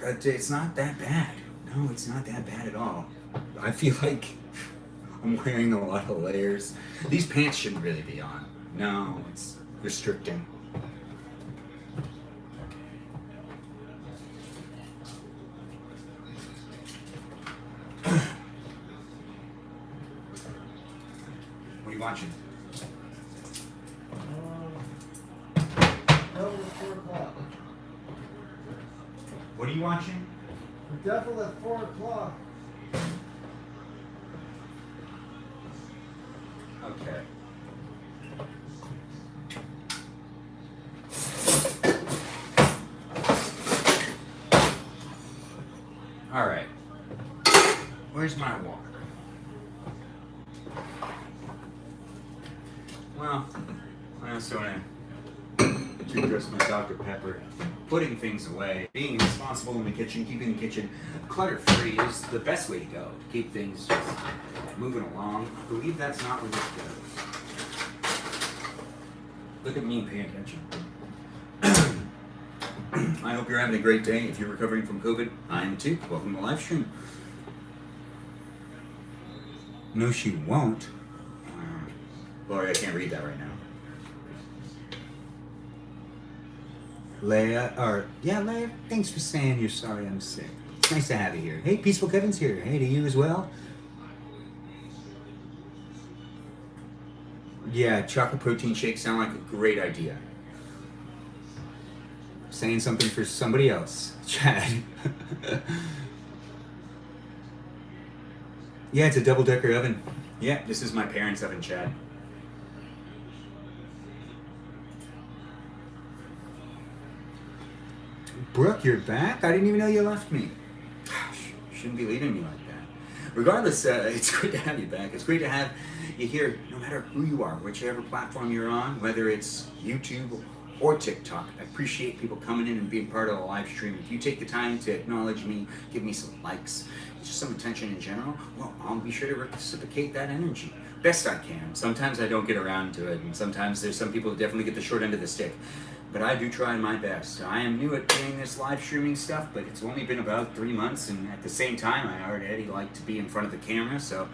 But it's not that bad. No, it's not that bad at all. I feel like I'm wearing a lot of layers. These pants shouldn't really be on. No, it's restricting. What are you watching? Devil at 4 o'clock. What are you watching? The Devil at 4 o'clock. Okay. All right. Where's my water? Well, I also want to address my Dr. Pepper. Putting things away, being responsible in the kitchen, keeping the kitchen clutter-free is the best way to go. To keep things just moving along. I believe that's not where this goes. Look at me paying attention. I hope you're having a great day. If you're recovering from COVID, I am too. Welcome to the live stream. No, she won't. Lori, I can't read that right now. Leia, thanks for saying you're sorry I'm sick. It's nice to have you here. Hey, Peaceful Kevin's here. Hey, to you as well. Yeah, chocolate protein shakes sound like a great idea. Saying something for somebody else. Chad. Yeah, it's a double-decker oven. Yeah, this is my parents' oven, Chad. Brooke, you're back? I didn't even know you left me. Gosh, you shouldn't be leaving me like that. Regardless, it's great to have you back. It's great to have you here, no matter who you are, whichever platform you're on, whether it's YouTube or TikTok. I appreciate people coming in and being part of the live stream. If you take the time to acknowledge me, give me some likes, just some attention in general, well, I'll be sure to reciprocate that energy best I can. Sometimes I don't get around to it, and sometimes there's some people who definitely get the short end of the stick. But I do try my best. I am new at doing this live streaming stuff, but it's only been about 3 months, and at the same time, I already like to be in front of the camera, so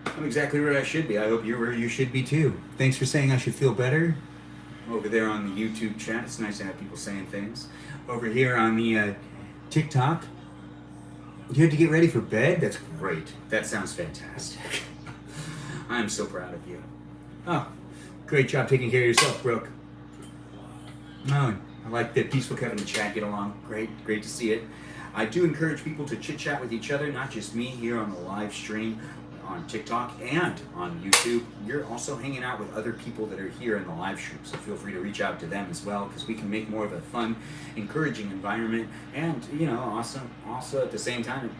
I'm exactly where I should be. I hope you're where you should be too. Thanks for saying I should feel better. Over there on the YouTube chat, it's nice to have people saying things. Over here on the TikTok, you had to get ready for bed? That's great. That sounds fantastic. I'm so proud of you. Oh, great job taking care of yourself, Brooke. Oh, I like that Peaceful Kevin and chat get along. Great to see it. I do encourage people to chit-chat with each other, not just me here on the live stream on TikTok and on YouTube. You're also hanging out with other people that are here in the live stream, so feel free to reach out to them as well, because we can make more of a fun, encouraging environment. And, also at the same time, it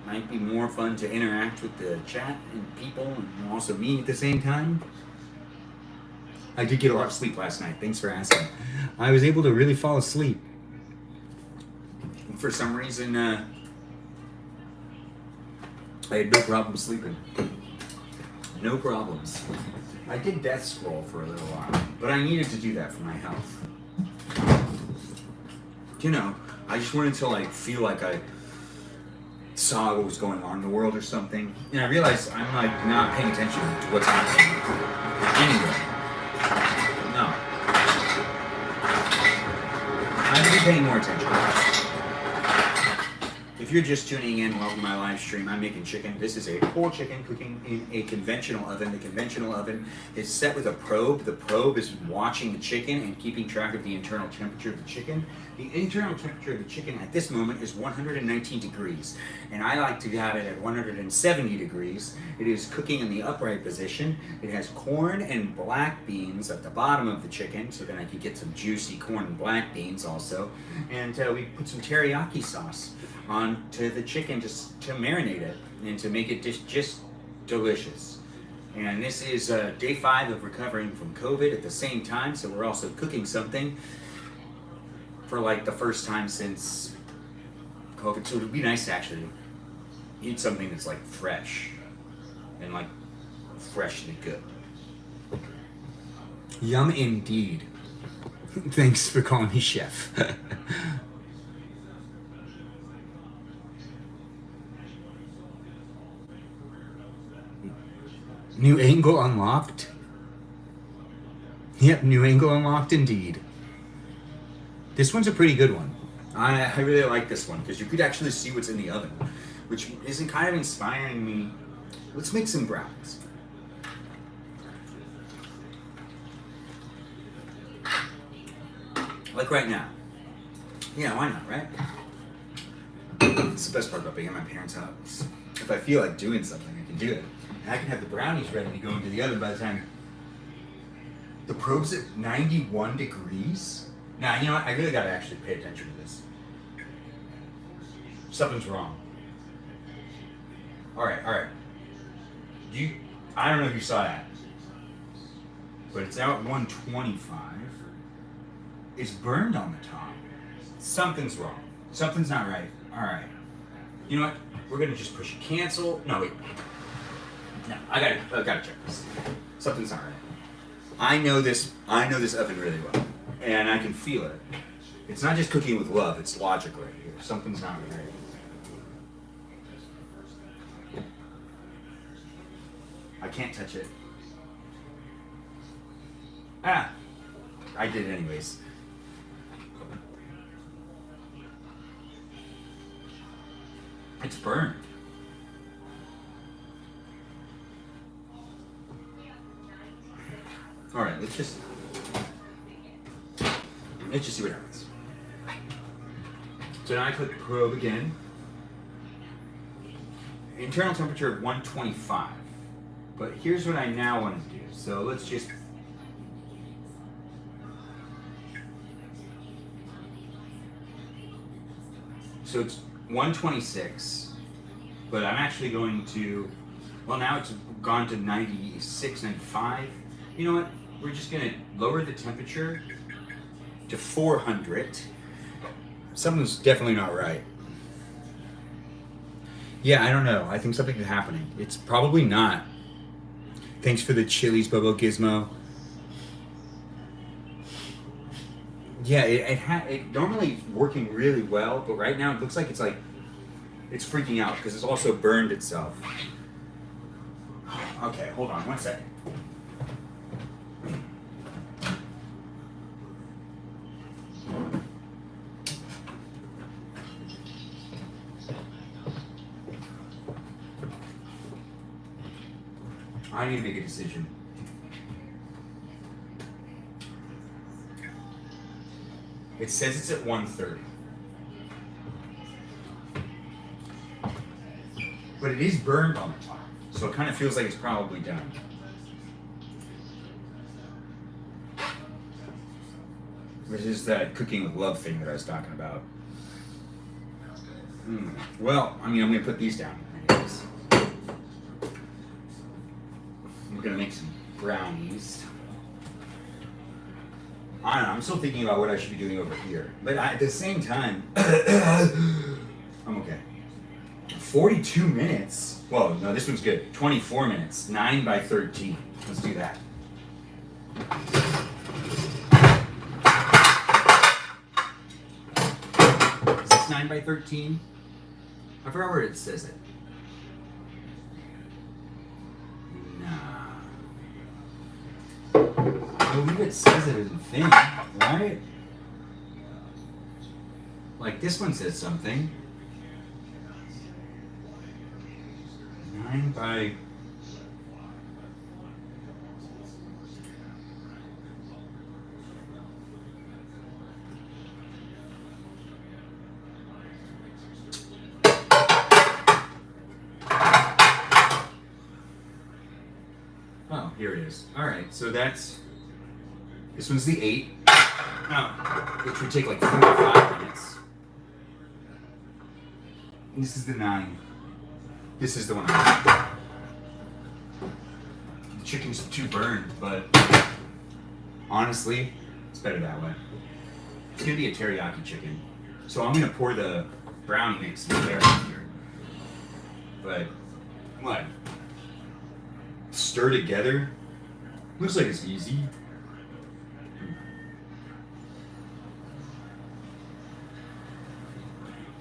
might be more fun to interact with the chat and people, and also me at the same time. I did get a lot of sleep last night. Thanks for asking. I was able to really fall asleep. For some reason, I had no problem sleeping. No problems. I did death scroll for a little while, but I needed to do that for my health. I just wanted to feel like I saw what was going on in the world or something. And I realized I'm not paying attention to what's happening anyway. No. I need to be paying more attention. If you're just tuning in, welcome to my live stream. I'm making chicken. This is a whole chicken cooking in a conventional oven. The conventional oven is set with a probe. The probe is watching the chicken and keeping track of the internal temperature of the chicken. The internal temperature of the chicken at this moment is 119 degrees, and I like to have it at 170 degrees. It is cooking in the upright position. It has corn and black beans at the bottom of the chicken, so then I can get some juicy corn and black beans also. And we put some teriyaki sauce on on to the chicken just to marinate it and to make it just delicious. And this is day 5 of recovering from COVID at the same time, so we're also cooking something for like the first time since COVID. So it would be nice to actually eat something that's like fresh and like freshly good. Yum indeed. Thanks for calling me chef. New angle unlocked? Yep, new angle unlocked indeed. This one's a pretty good one. I really like this one because you could actually see what's in the oven, which isn't kind of inspiring me. Let's make some brownies. Like right now. Yeah, why not, right? It's the best part about being at my parents' house. If I feel like doing something, I can do it. And I can have the brownies ready to go into the oven by the time the probe's at 91 degrees. Now, you know what? I really gotta actually pay attention to this. Something's wrong. Alright. I don't know if you saw that, but it's now at 125. It's burned on the top. Something's wrong. Something's not right. Alright. You know what? We're gonna just push cancel. No, wait. No, I gotta check this. Something's not right. I know this oven really well. And I can feel it. It's not just cooking with love, it's logic right here. Something's not right. I can't touch it. Ah! I did it anyways. It's burned. Alright, let's just see what happens. So now I click probe again. Internal temperature of 125. But here's what I now want to do. So let's just so it's 126, but I'm actually going to, well, now it's gone to 96, 95. You know what? We're just going to lower the temperature to 400. Something's definitely not right. Yeah, I don't know. I think something's happening. It's probably not. Thanks for the Chili's Bobo Gizmo. Yeah, it normally working really well, but right now it looks like it's freaking out because it's also burned itself. Okay, hold on one second. I need to make a decision. It says it's at 1:30. But it is burned on the top, so it kind of feels like it's probably done. This is that cooking with love thing that I was talking about. Well, I mean, I'm going to put these down. Anyways. We're going to make some brownies. I don't know, I'm still thinking about what I should be doing over here. But at the same time, I'm okay. 42 minutes. Whoa, no, this one's good. 24 minutes. 9 by 13. Let's do that. Is this 9 by 13? I forgot where it says it. I believe it says it in the thing, right? Like this one says something. 9 by... Oh, here it is. Alright, so that's... This one's the 8. Oh, which would take like 4 or 5 minutes. This is the 9. This is the one I like. The chicken's too burned, but honestly, it's better that way. It's gonna be a teriyaki chicken. So I'm gonna pour the brownie mix in there here. But what? Stir together? Looks like it's easy.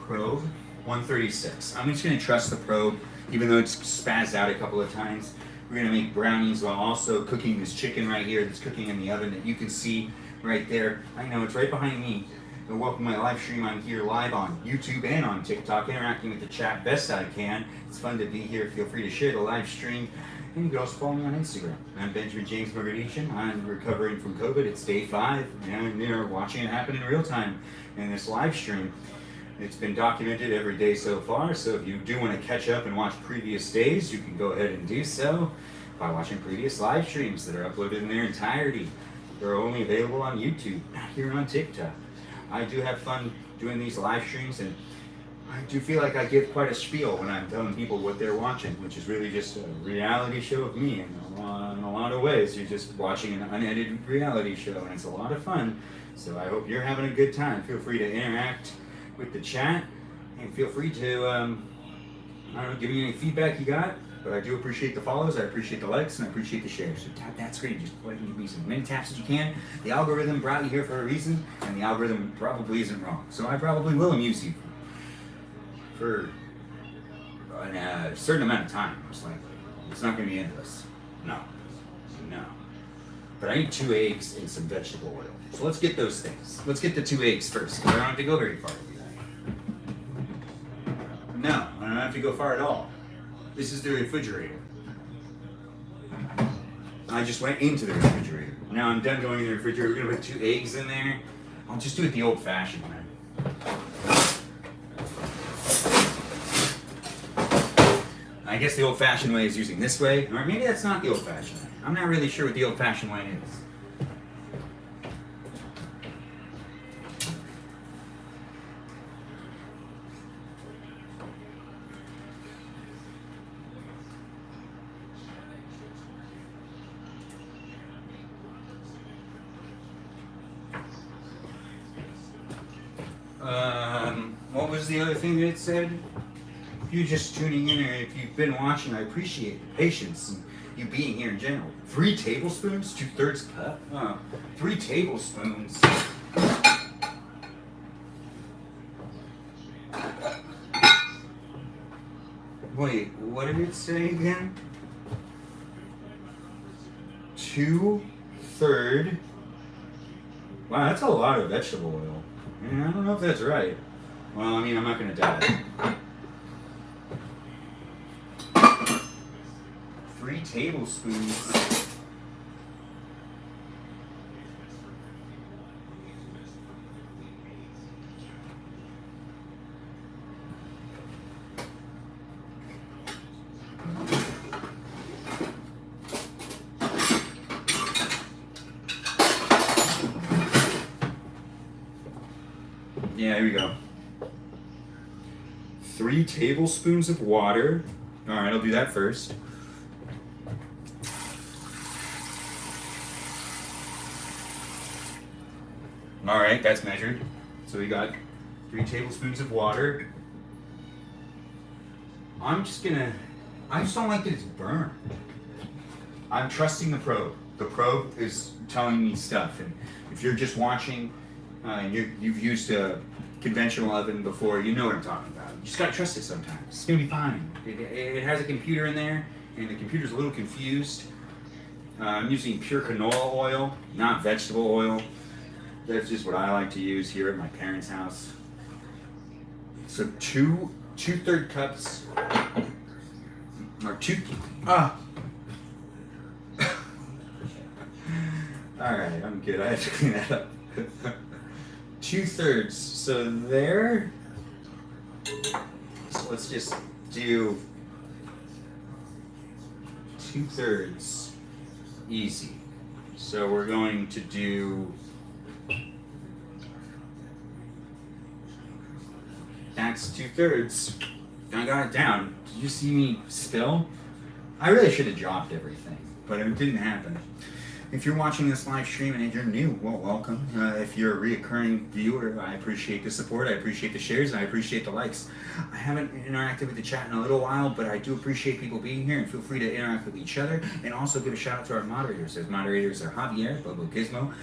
Probe 136. I'm just gonna trust the probe, even though it's spazzed out a couple of times. We're gonna make brownies while also cooking this chicken right here that's cooking in the oven that you can see right there. I know it's right behind me. And welcome to my live stream. I'm here live on YouTube and on TikTok, interacting with the chat best I can. It's fun to be here. Feel free to share the live stream. And you can also follow me on Instagram. I'm Benjamin James Mogadishan. I'm recovering from COVID. It's day 5, and you're watching it happen in real time in this live stream. It's been documented every day so far, so if you do want to catch up and watch previous days, you can go ahead and do so by watching previous live streams that are uploaded in their entirety. They're only available on YouTube, not here on TikTok. I do have fun doing these live streams, and I do feel like I give quite a spiel when I'm telling people what they're watching, which is really just a reality show of me in a lot of ways. You're just watching an unedited reality show, and it's a lot of fun. So I hope you're having a good time. Feel free to interact with the chat, and feel free to I don't know, give me any feedback you got. But I do appreciate the follows, I appreciate the likes, and I appreciate the shares. So tap that screen, just go ahead and give me as many taps as you can. The algorithm brought you here for a reason, and the algorithm probably isn't wrong. So I probably will amuse you for a certain amount of time, most likely. It's not going to be endless. No. But I need 2 eggs and some vegetable oil. So let's get those things. Let's get the 2 eggs first, because I don't have to go very far to do that. No, I don't have to go far at all. This is the refrigerator. I just went into the refrigerator. Now I'm done going in the refrigerator. We're gonna put 2 eggs in there. I'll just do it the old-fashioned way. I guess the old-fashioned way is using this way, or maybe that's not the old-fashioned way. I'm not really sure what the old-fashioned way is. What was the other thing that it said? If you're just tuning in, or if you've been watching, I appreciate the patience and you being here in general. 3 tablespoons, 2/3 cup. 3 tablespoons. Wait, what did it say again? 2/3. Wow, that's a lot of vegetable oil. I don't know if that's right. Well, I mean, I'm not gonna die. 3 tablespoons. Yeah, here we go. 3 tablespoons of water. All right, I'll do that first. All right, that's measured. So we got 3 tablespoons of water. I just don't like that it's burned. I'm trusting the probe. The probe is telling me stuff, and if you're just watching, you've used a conventional oven before, you know what I'm talking about. You just gotta trust it sometimes. It's gonna be fine. It has a computer in there, and the computer's a little confused. I'm using pure canola oil, not vegetable oil. That's just what I like to use here at my parents' house. So 2/3 cups, or 2. All right, I'm good. I have to clean that up. 2/3. So there. So let's just do 2/3. Easy. So we're going to do. That's 2/3. I got it down. Did you see me spill? I really should have dropped everything, but it didn't happen. If you're watching this live stream and you're new, well, welcome. If you're a reoccurring viewer, I appreciate the support, I appreciate the shares, and I appreciate the likes. I haven't interacted with the chat in a little while, but I do appreciate people being here, and feel free to interact with each other, and also give a shout out to our moderators. Those moderators are Javier, Bobo Gizmo,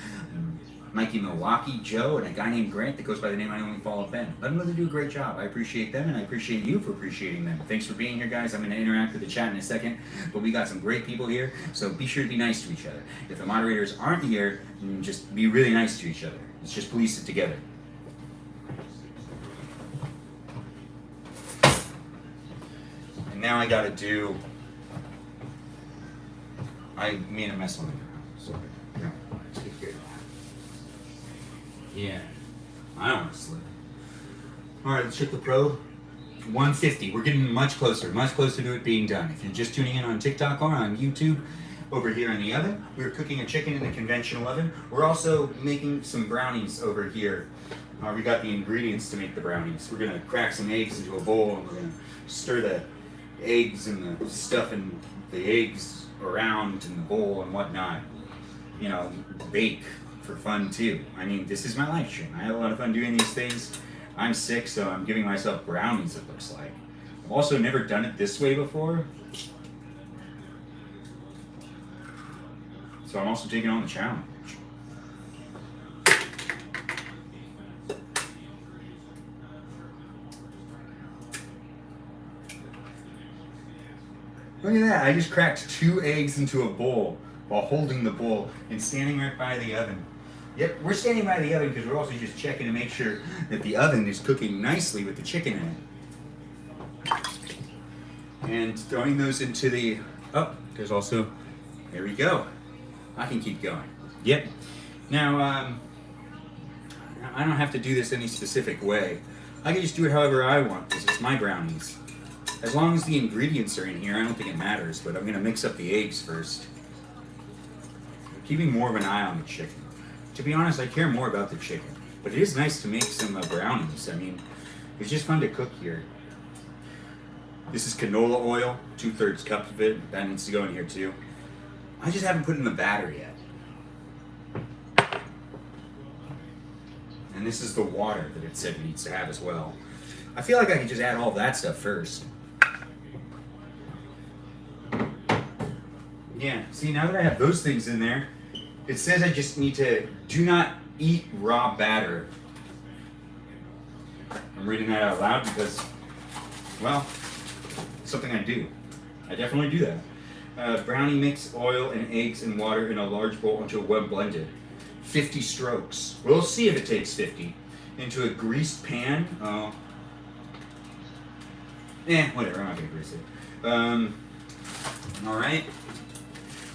Mikey Milwaukee, Joe, and a guy named Grant that goes by the name I Only Follow Ben. Let them know they do a great job. I appreciate them, and I appreciate you for appreciating them. Thanks for being here, guys. I'm going to interact with the chat in a second, but we got some great people here, so be sure to be nice to each other. If the moderators aren't here, just be really nice to each other. Let's just police it together. And now I got to do... I made a mess on the ground, so no, let's get here. Yeah, I don't want to slip. All right, let's check the probe. 150. We're getting much closer to it being done. If you're just tuning in on TikTok or on YouTube, over here in the oven, we're cooking a chicken in the conventional oven. We're also making some brownies over here. We got the ingredients to make the brownies. We're gonna crack some eggs into a bowl, and we're gonna stir the eggs and the stuff and the eggs around in the bowl and whatnot. You know, bake for fun too. I mean, this is my live stream. I have a lot of fun doing these things. I'm sick, so I'm giving myself brownies, it looks like. I've also never done it this way before. So I'm also taking on the challenge. Look at that, I just cracked 2 eggs into a bowl while holding the bowl and standing right by the oven. Yep, we're standing by the oven because we're also just checking to make sure that the oven is cooking nicely with the chicken in it. And throwing those into the, oh, there's also, there we go. I can keep going. Yep. Now, I don't have to do this any specific way. I can just do it however I want because it's my brownies. As long as the ingredients are in here, I don't think it matters, but I'm going to mix up the eggs first. Keeping more of an eye on the chicken. To be honest, I care more about the chicken, but it is nice to make some brownies. I mean, it's just fun to cook here. This is canola oil, 2/3 cup of it. That needs to go in here too. I just haven't put in the batter yet. And this is the water that it said it needs to have as well. I feel like I could just add all that stuff first. Yeah, see, now that I have those things in there, it says I just need to do not eat raw batter. I'm reading that out loud because, well, it's something I do. I definitely do that. Brownie mix oil and eggs and water in a large bowl until well blended. 50 strokes. We'll see if it takes 50. Into a greased pan. Whatever, I'm not gonna grease it. Alright.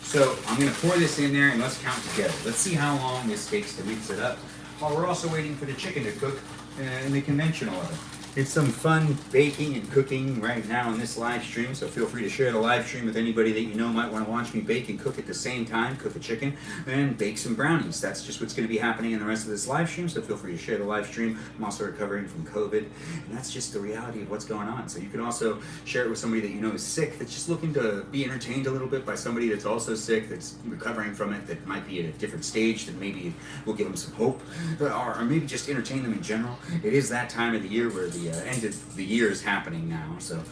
So I'm going to pour this in there and let's count together. Let's see how long this takes to mix it up while we're also waiting for the chicken to cook in the conventional oven. It's some fun baking and cooking right now in this live stream, so feel free to share the live stream with anybody that you know might want to watch me bake and cook at the same time, cook a chicken, and bake some brownies. That's just what's going to be happening in the rest of this live stream, so feel free to share the live stream. I'm also recovering from COVID, and that's just the reality of what's going on. So you can also share it with somebody that you know is sick, that's just looking to be entertained a little bit by somebody that's also sick, that's recovering from it, that might be at a different stage, that maybe will give them some hope, or maybe just entertain them in general. It is that time of the year where the end of the year is happening now, so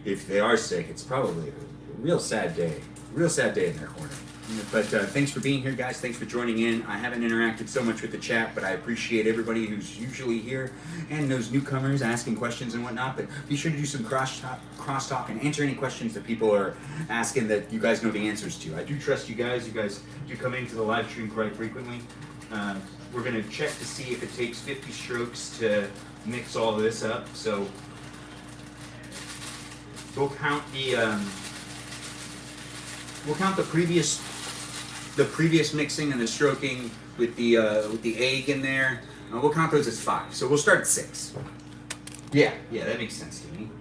if they are sick, it's probably a real sad day in their corner. But thanks for being here, guys. Thanks for joining in. I haven't interacted so much with the chat, but I appreciate everybody who's usually here and those newcomers asking questions and whatnot. But be sure to do some crosstalk and answer any questions that people are asking that you guys know the answers to. I do trust you guys. You guys do come into the live stream quite frequently. We're going to check to see if it takes 50 strokes to mix all of this up. So we'll count the previous mixing and the stroking with the egg in there. We'll count those as 5. So we'll start at 6. Yeah, that makes sense to me.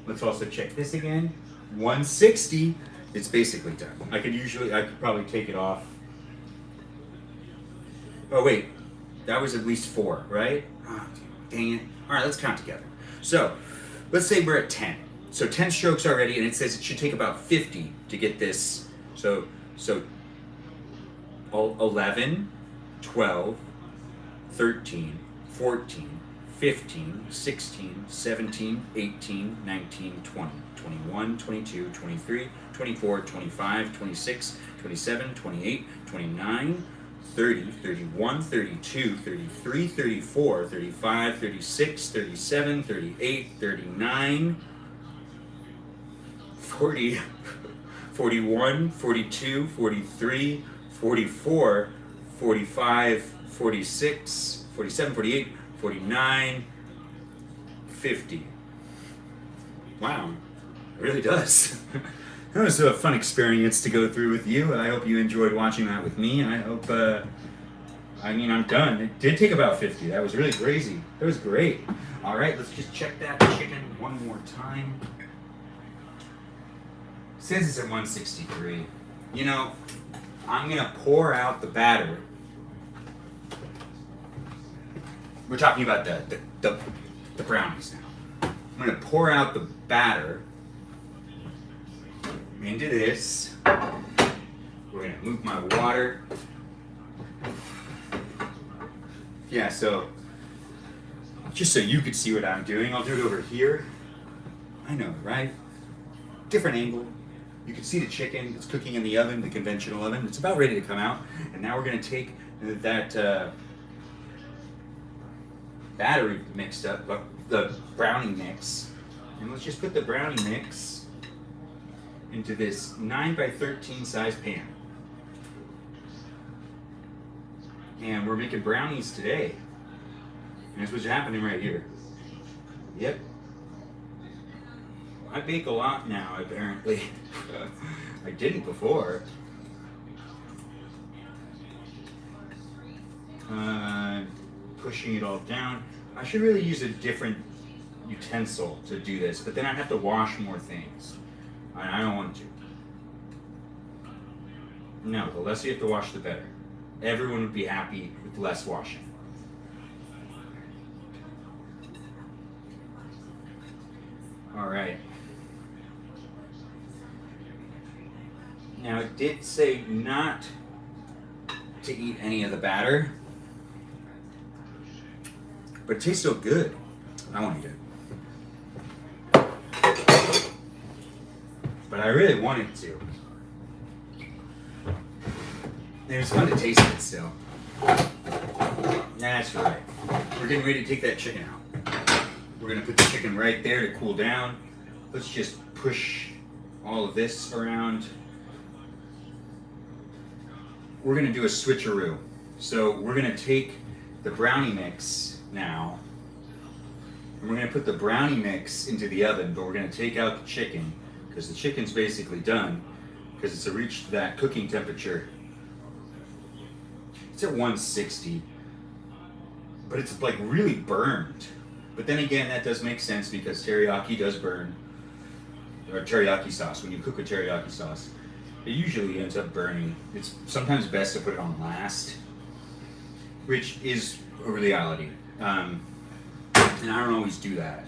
Let's also check this again. 160. It's basically done. I could probably take it off. Oh wait, that was at least 4, right? Oh, dang it. All right, let's count together. So let's say we're at 10. So 10 strokes already, and it says it should take about 50 to get this. So 11, 12, 13, 14, 15, 16, 17, 18, 19, 20, 21, 22, 23, 24, 25, 26, 27, 28, 29, 30, 31, 32, 33, 34, 35, 36, 37, 38, 39, 40, 41, 42, 43, 44, 45, 46, 47, 48, 49, 50. Wow, it really does. That was a fun experience to go through with you. I hope you enjoyed watching that with me. I hope, I'm done. It did take about 50. That was really crazy. That was great. All right, let's just check that chicken one more time. It says it's at 163. You know, I'm gonna pour out the batter. We're talking about the brownies now. I'm gonna pour out the batter into this. We're gonna move my water. Yeah, so just so you could see what I'm doing, I'll do it over here. I know, right? Different angle. You can see the chicken. It's cooking in the oven, the conventional oven. It's about ready to come out. And now we're gonna take that batter mixed up, the brownie mix, and let's just put the brownie mix into this 9x13 size pan. And we're making brownies today. And that's what's happening right here. Yep. I bake a lot now, apparently. I didn't before. Pushing it all down. I should really use a different utensil to do this, but then I'd have to wash more things. I don't want to. No, the less you have to wash, the better. Everyone would be happy with less washing. All right. Now it did say not to eat any of the batter, but it tastes so good. I want to eat it. But I really wanted to. It was fun to taste it still. That's right. We're getting ready to take that chicken out. We're gonna put the chicken right there to cool down. Let's just push all of this around. We're gonna do a switcheroo. So we're gonna take the brownie mix now, and we're gonna put the brownie mix into the oven, but we're gonna take out the chicken, because the chicken's basically done, because it's reached that cooking temperature. It's at 160, but it's like really burned. But then again, that does make sense because teriyaki does burn, or teriyaki sauce. When you cook with teriyaki sauce, it usually ends up burning. It's sometimes best to put it on last, which is a reality. And I don't always do that.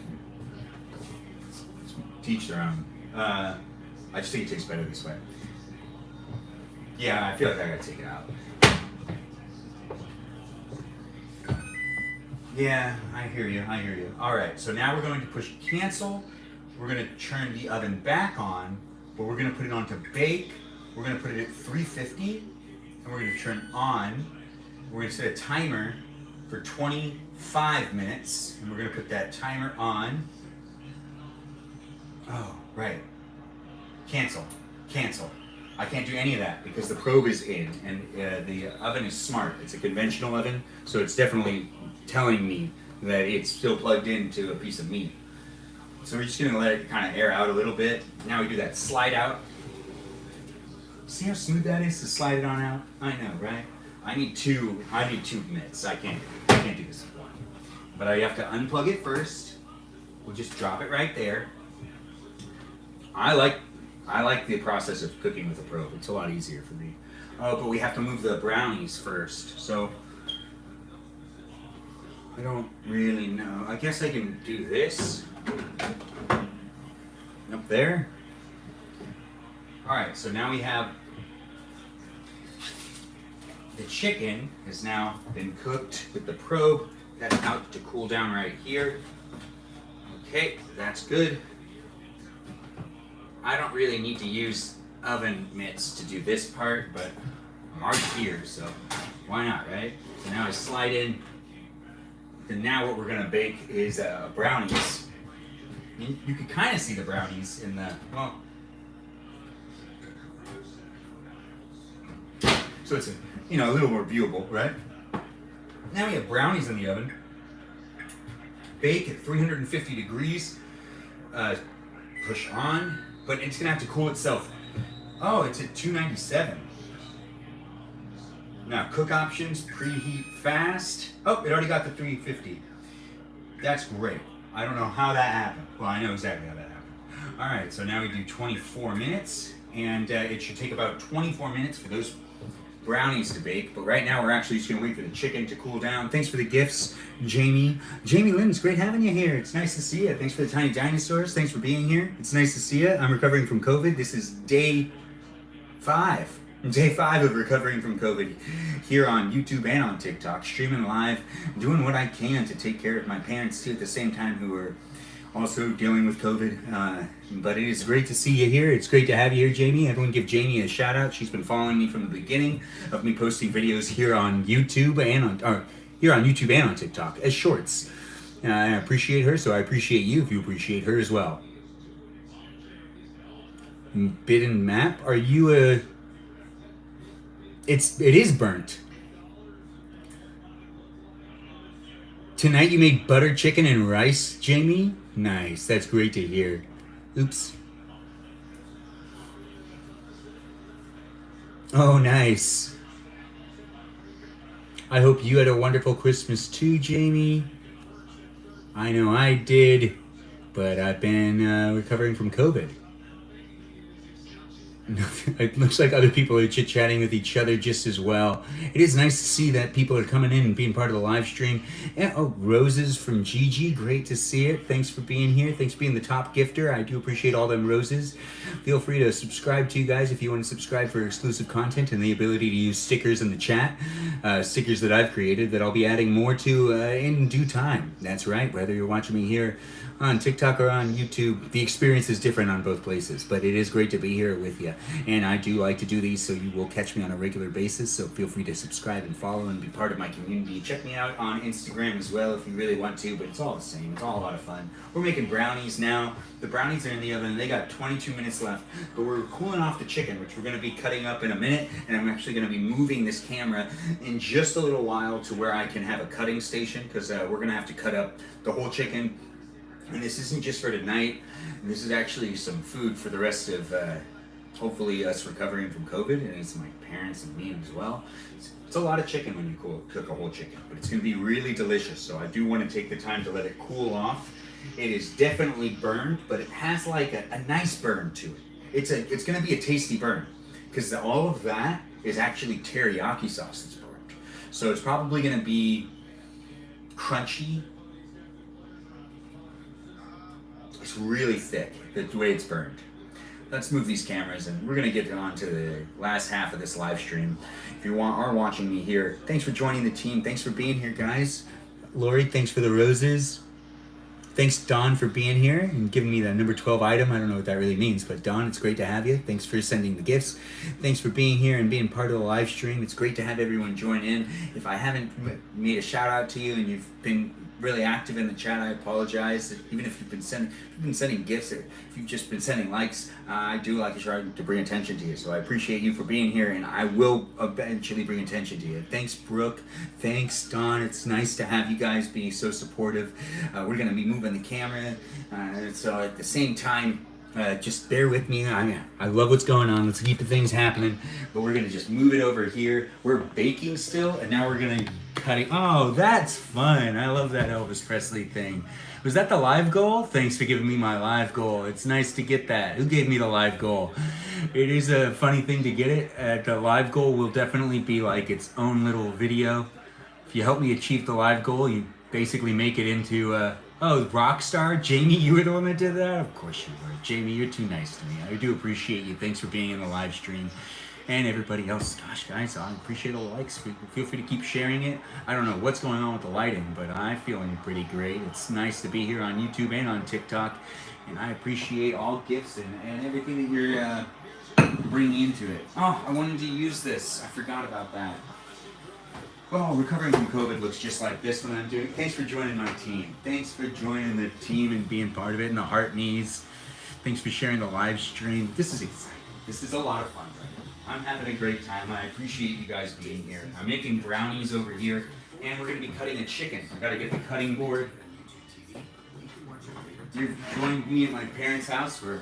Teach their own. I just think it tastes better this way. Yeah, I feel like I gotta take it out. Yeah, I hear you. All right, so now we're going to push cancel. We're going to turn the oven back on, but we're going to put it on to bake. We're going to put it at 350, and we're going to turn on. We're going to set a timer for 25 minutes, and we're going to put that timer on. Oh, right. Cancel. I can't do any of that because the probe is in, and the oven is smart. It's a conventional oven, so it's definitely telling me that it's still plugged into a piece of meat. So we're just gonna let it kind of air out a little bit. Now we do that slide out. See how smooth that is to slide it on out? I know, right? I need two mitts. I can't do this with one. But I have to unplug it first. We'll just drop it right there. I like the process of cooking with a probe. It's a lot easier for me. Oh, but we have to move the brownies first. So I don't really know. I guess I can do this. there. Alright, so now we have the chicken has now been cooked with the probe. That's out to cool down right here. Okay, that's good. I don't really need to use oven mitts to do this part, but I'm already here, so why not, right? So now I slide in. And now what we're gonna bake is brownies. You can kind of see the brownies in the, well, so it's a little more viewable, right? Now we have brownies in the oven. Bake at 350 degrees. Push on, but it's gonna have to cool itself. Oh, it's at 297. Now cook options, preheat fast. Oh, it already got the 350. That's great. I don't know how that happened. Well, I know exactly how that happened. All right, so now we do 24 minutes, and it should take about 24 minutes for those brownies to bake. But right now we're actually just gonna wait for the chicken to cool down. Thanks for the gifts, Jamie. Jamie Lynn, it's great having you here. It's nice to see you. Thanks for the tiny dinosaurs. Thanks for being here. It's nice to see you. I'm recovering from COVID. This is day 5. Day 5 of recovering from COVID here on YouTube and on TikTok, streaming live, doing what I can to take care of my parents too at the same time who are also dealing with COVID. But it is great to see you here. It's great to have you here, Jamie. Everyone give Jamie a shout out. She's been following me from the beginning of me posting videos here on YouTube and on TikTok as shorts. I appreciate her, so I appreciate you if you appreciate her as well. Bidden Map, are you a... It is burnt. Tonight you made butter chicken and rice, Jamie? Nice, that's great to hear. Oops. Oh, nice. I hope you had a wonderful Christmas too, Jamie. I know I did, but I've been recovering from COVID. It looks like other people are chit-chatting with each other just as well. It is nice to see that people are coming in and being part of the live stream. And, oh, roses from Gigi. Great to see it. Thanks for being here. Thanks for being the top gifter. I do appreciate all them roses. Feel free to subscribe to you guys if you want to subscribe for exclusive content and the ability to use stickers in the chat. Stickers that I've created that I'll be adding more to in due time. That's right. Whether you're watching me here on TikTok or on YouTube, the experience is different on both places, but it is great to be here with you. And I do like to do these, so you will catch me on a regular basis, so feel free to subscribe and follow and be part of my community. Check me out on Instagram as well if you really want to, but it's all the same. It's all a lot of fun. We're making brownies now. The brownies are in the oven. They got 22 minutes left, but we're cooling off the chicken, which we're going to be cutting up in a minute, and I'm actually going to be moving this camera in just a little while to where I can have a cutting station, because we're going to have to cut up the whole chicken. And this isn't just for tonight. This is actually some food for the rest of, hopefully, us recovering from COVID, and it's my parents and me as well. It's a lot of chicken when you cook a whole chicken, but it's going to be really delicious. So I do want to take the time to let it cool off. It is definitely burned, but it has like a nice burn to it. It's going to be a tasty burn, because all of that is actually teriyaki sauce that's burned. So it's probably going to be crunchy. It's really thick, the way it's burned. Let's move these cameras, and we're gonna get on to the last half of this live stream. If you are watching me here, thanks for joining the team. Thanks for being here, guys. Lori, thanks for the roses. Thanks, Don, for being here and giving me that number 12 item. I don't know what that really means, but Don, it's great to have you. Thanks for sending the gifts. Thanks for being here and being part of the live stream. It's great to have everyone join in. If I haven't made a shout out to you and you've been really active in the chat, I apologize. Even if you've been sending gifts, or if you've just been sending likes, I do like to try to bring attention to you. So I appreciate you for being here, and I will eventually bring attention to you. Thanks, Brooke. Thanks, Don. It's nice to have you guys be so supportive. We're gonna be moving the camera, so at the same time, just bear with me. I love what's going on. Let's keep the things happening. But we're gonna just move it over here. We're baking still, and now we're gonna cut it. Oh, that's fun. I love that Elvis Presley thing. Was that the live goal? Thanks for giving me my live goal. It's nice to get that. Who gave me the live goal? It is a funny thing to get it. The live goal will definitely be like its own little video. If you help me achieve the live goal, you basically make it into Oh, Rockstar? Jamie, you were the one that did that? Of course you were. Jamie, you're too nice to me. I do appreciate you. Thanks for being in the live stream. And everybody else, gosh, guys, I appreciate all the likes. Feel free to keep sharing it. I don't know what's going on with the lighting, but I'm feeling pretty great. It's nice to be here on YouTube and on TikTok. And I appreciate all gifts and everything that you're bringing into it. Oh, I wanted to use this. I forgot about that. Well, recovering from COVID looks just like this when I'm doing it. Thanks for joining my team. Thanks for joining the team and being part of it and the heart knees. Thanks for sharing the live stream. This is exciting. This is a lot of fun right now. I'm having a great time. I appreciate you guys being here. I'm making brownies over here, and we're going to be cutting a chicken. I got to get the cutting board. You've joined me at my parents' house where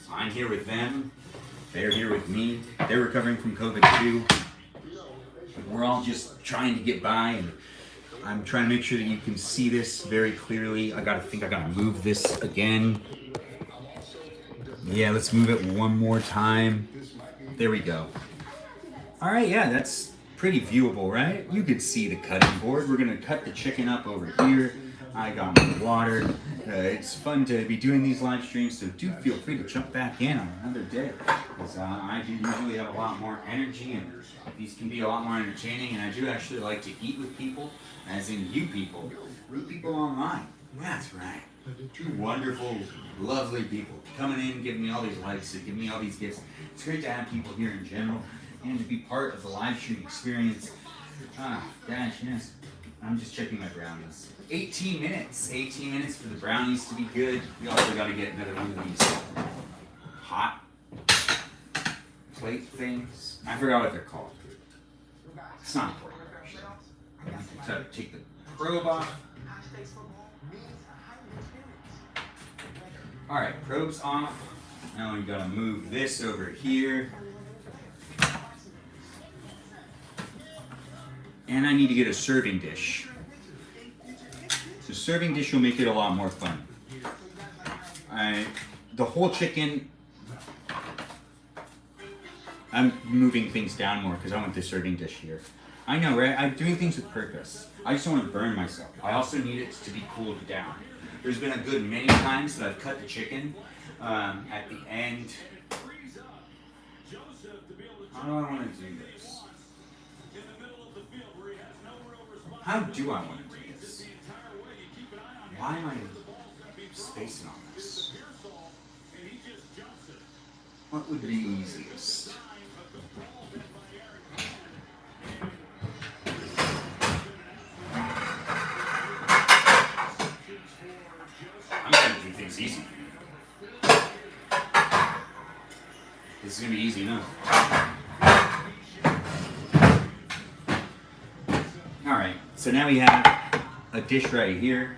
I'm here with them. They're here with me. They're recovering from COVID too. We're all just trying to get by, and I'm trying to make sure that you can see this very clearly. I gotta move this again. Yeah, let's move it one more time. There we go. All right, yeah, that's pretty viewable, right? You could see the cutting board. We're gonna cut the chicken up over here. I got my water. It's fun to be doing these live streams, so do feel free to jump back in on another day, because I do usually have a lot more energy, and these can be a lot more entertaining, and I do actually like to eat with people, as in you people online. That's right. Two wonderful, lovely people coming in, giving me all these likes, and giving me all these gifts. It's great to have people here in general, and to be part of the live stream experience. Ah, gosh, yes. I'm just checking my brownies. 18 minutes. 18 minutes for the brownies to be good. We also got to get another one of these hot plate things. I forgot what they're called. It's not important. I have to take the probe off. Alright, probe's off. Now we gotta move this over here. And I need to get a serving dish. The serving dish will make it a lot more fun. The whole chicken, I'm moving things down more because I want the serving dish here. I know, right? I'm doing things with purpose. I just don't want to burn myself. I also need it to be cooled down. There's been a good many times that I've cut the chicken at the end. How do I want to do this? How do I want to do this? Why am I spacing on this? What would be easiest? I'm going to do things easy. This is going to be easy enough. Alright, so now we have a dish right here.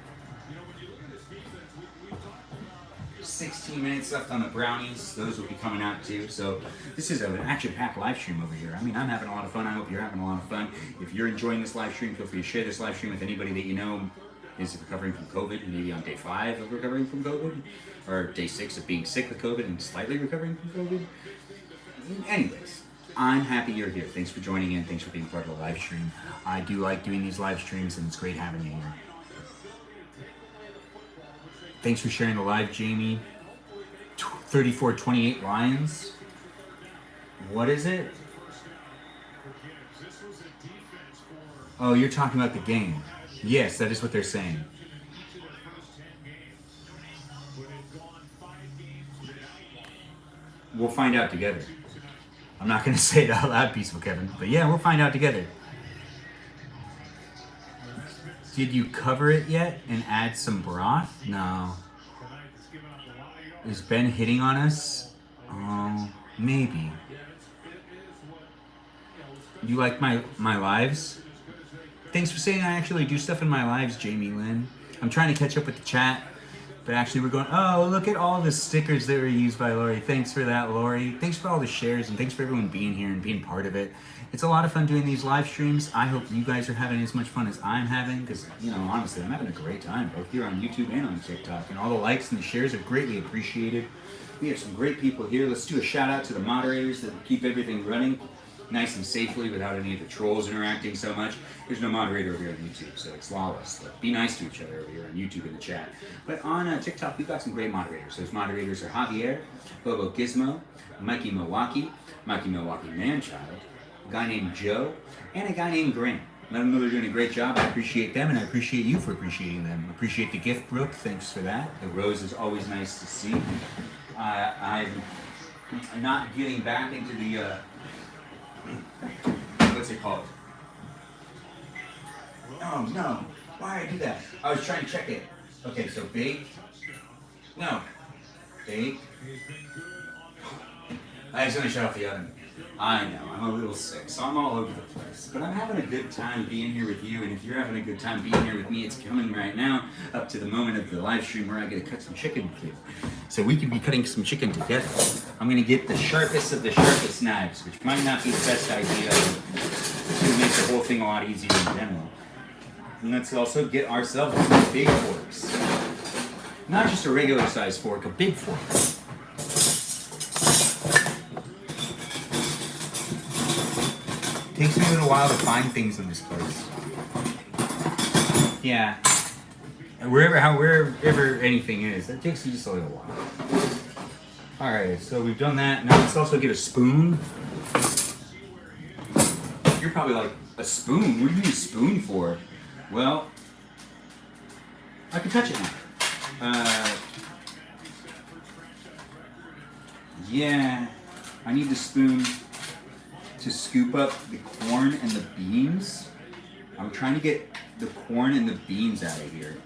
16 minutes left on the brownies. Those will be coming out too. So this is an action-packed live stream over here. I mean, I'm having a lot of fun. I hope you're having a lot of fun. If you're enjoying this live stream, feel free to share this live stream with anybody that you know is recovering from COVID, maybe on day 5 of recovering from COVID, or day 6 of being sick with COVID and slightly recovering from COVID. Anyways, I'm happy you're here. Thanks for joining in. Thanks for being part of the live stream. I do like doing these live streams, and it's great having you here. Thanks for sharing the live, Jamie. 34-28 Lions. What is it? Oh, you're talking about the game. Yes, that is what they're saying. We'll find out together. I'm not going to say it out loud, Peaceful Kevin, but yeah, we'll find out together. Did you cover it yet and add some broth? No. Is Ben hitting on us? Oh, maybe. You like my lives? Thanks for saying I actually do stuff in my lives, Jamie Lynn. I'm trying to catch up with the chat, but actually we're going, oh, look at all the stickers that were used by Lori. Thanks for that, Lori. Thanks for all the shares, and thanks for everyone being here and being part of it. It's a lot of fun doing these live streams. I hope you guys are having as much fun as I'm having, because, you know, honestly, I'm having a great time, both here on YouTube and on TikTok, and all the likes and the shares are greatly appreciated. We have some great people here. Let's do a shout out to the moderators that keep everything running. nice and safely without any of the trolls interacting so much. There's no moderator over here on YouTube, so it's lawless. Like, be nice to each other over here on YouTube in the chat. But on TikTok, we've got some great moderators. Those moderators are Javier, Bobo Gizmo, Mikey Milwaukee Manchild, a guy named Joe, and a guy named Grant. Let them know they're doing a great job. I appreciate them, and I appreciate you for appreciating them. I appreciate the gift, Brooke. Thanks for that. The rose is always nice to see. I'm not getting back into the, what's it called? Oh, no. Why did I do that? I was trying to check it. Okay, so bake. No. Bake. I just want to shut off the oven. I know, I'm a little sick, so I'm all over the place. But I'm having a good time being here with you, and if you're having a good time being here with me, it's coming right now up to the moment of the live stream where I get to cut some chicken with you. So we can be cutting some chicken together. I'm going to get the sharpest of the sharpest knives, which might not be the best idea. It's going to make the whole thing a lot easier in general. And let's also get ourselves big forks. Not just a regular size fork, a big fork. Takes me a little while to find things in this place. Yeah. Wherever anything is, that takes me just a little while. Alright, so we've done that. Now let's also get a spoon. You're probably like, a spoon? What do you need a spoon for? Well, I can touch it now. Yeah, I need the spoon to scoop up the corn and the beans. I'm trying to get the corn and the beans out of here.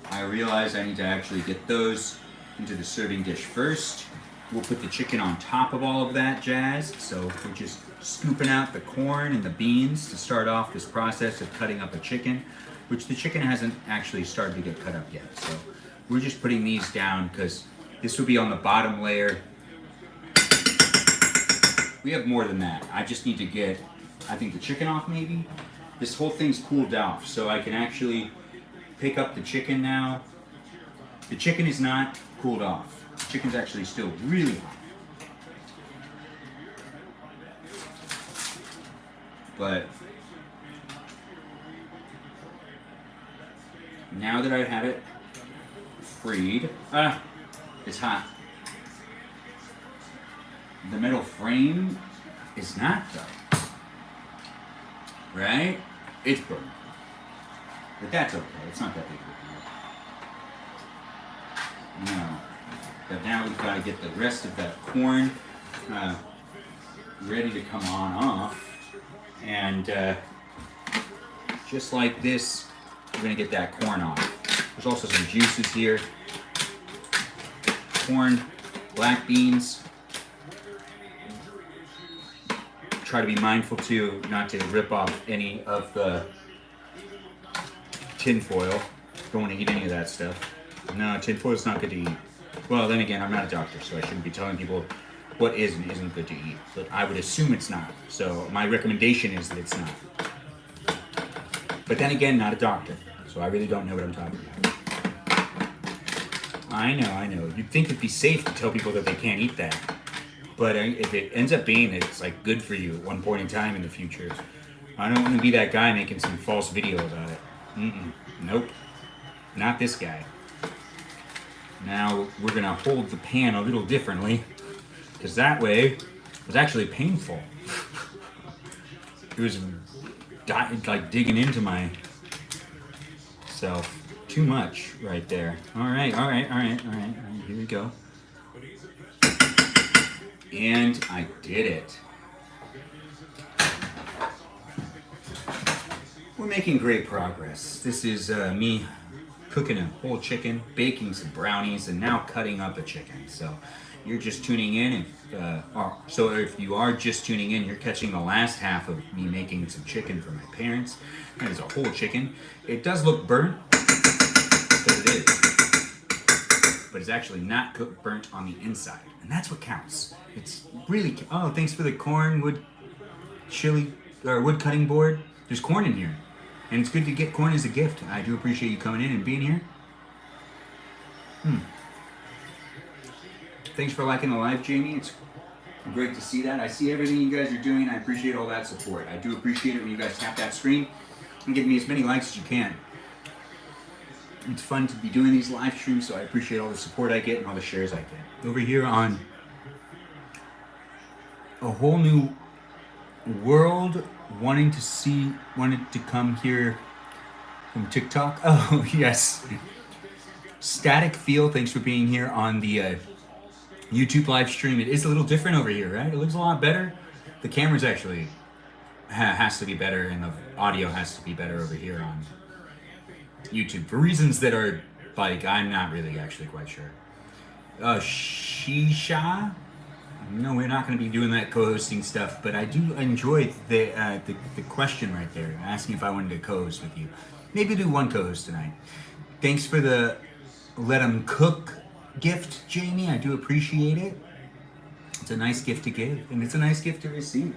I realize I need to actually get those into the serving dish first. We'll put the chicken on top of all of that jazz. So we're just scooping out the corn and the beans to start off this process of cutting up a chicken, which the chicken hasn't actually started to get cut up yet. So we're just putting these down because this will be on the bottom layer. We have more than that. I just need to get, I think, the chicken off maybe. This whole thing's cooled off, so I can actually pick up the chicken now. The chicken is not cooled off. The chicken's actually still really hot. But now that I have it freed, it's hot. The metal frame is not though. Right? It's burnt. But that's okay. It's not that big of a deal. No. But now we've got to get the rest of that corn ready to come on off. And just like this, we're going to get that corn off. There's also some juices here. Corn, black beans. Try to be mindful too, not to rip off any of the tin foil. Don't want to eat any of that stuff. No, tin foil is not good to eat. Well, then again, I'm not a doctor, so I shouldn't be telling people what is and isn't good to eat. But I would assume it's not. So my recommendation is that it's not. But then again, not a doctor, so I really don't know what I'm talking about. I know. You'd think it'd be safe to tell people that they can't eat that. But if it ends up being that it's like good for you at one point in time in the future, I don't want to be that guy making some false video about it. Nope. Not this guy. Now we're going to hold the pan a little differently, because that way it was actually painful. It was like digging into myself too much right there. All right. Here we go. And I did it. We're making great progress. This is me cooking a whole chicken, baking some brownies, and now cutting up a chicken. So you're just tuning in. So if you are just tuning in, you're catching the last half of me making some chicken for my parents. That is a whole chicken. It does look burnt, because it is. But it's actually not cooked burnt on the inside. And that's what counts. It's really, oh, thanks for the corn wood cutting board. There's corn in here. And it's good to get corn as a gift. I do appreciate you coming in and being here. Thanks for liking the live, Jamie. It's Great to see that. I see everything you guys are doing. I appreciate all that support. I do appreciate it when you guys tap that screen and give me as many likes as you can. It's fun to be doing these live streams, so I appreciate all the support I get and all the shares I get. Over here on A Whole New World, wanted to come here from TikTok. Oh, yes. Static Feel, thanks for being here on the YouTube live stream. It is a little different over here, right? It looks a lot better. The camera's actually has to be better, and the audio has to be better over here on YouTube for reasons that are, like, I'm not really actually quite sure. Shisha? No, we're not going to be doing that co-hosting stuff, but I do enjoy the question right there, asking if I wanted to co-host with you. Maybe do one co-host tonight. Thanks for the Let 'em Cook gift, Jamie. I do appreciate it. It's a nice gift to give, and it's a nice gift to receive.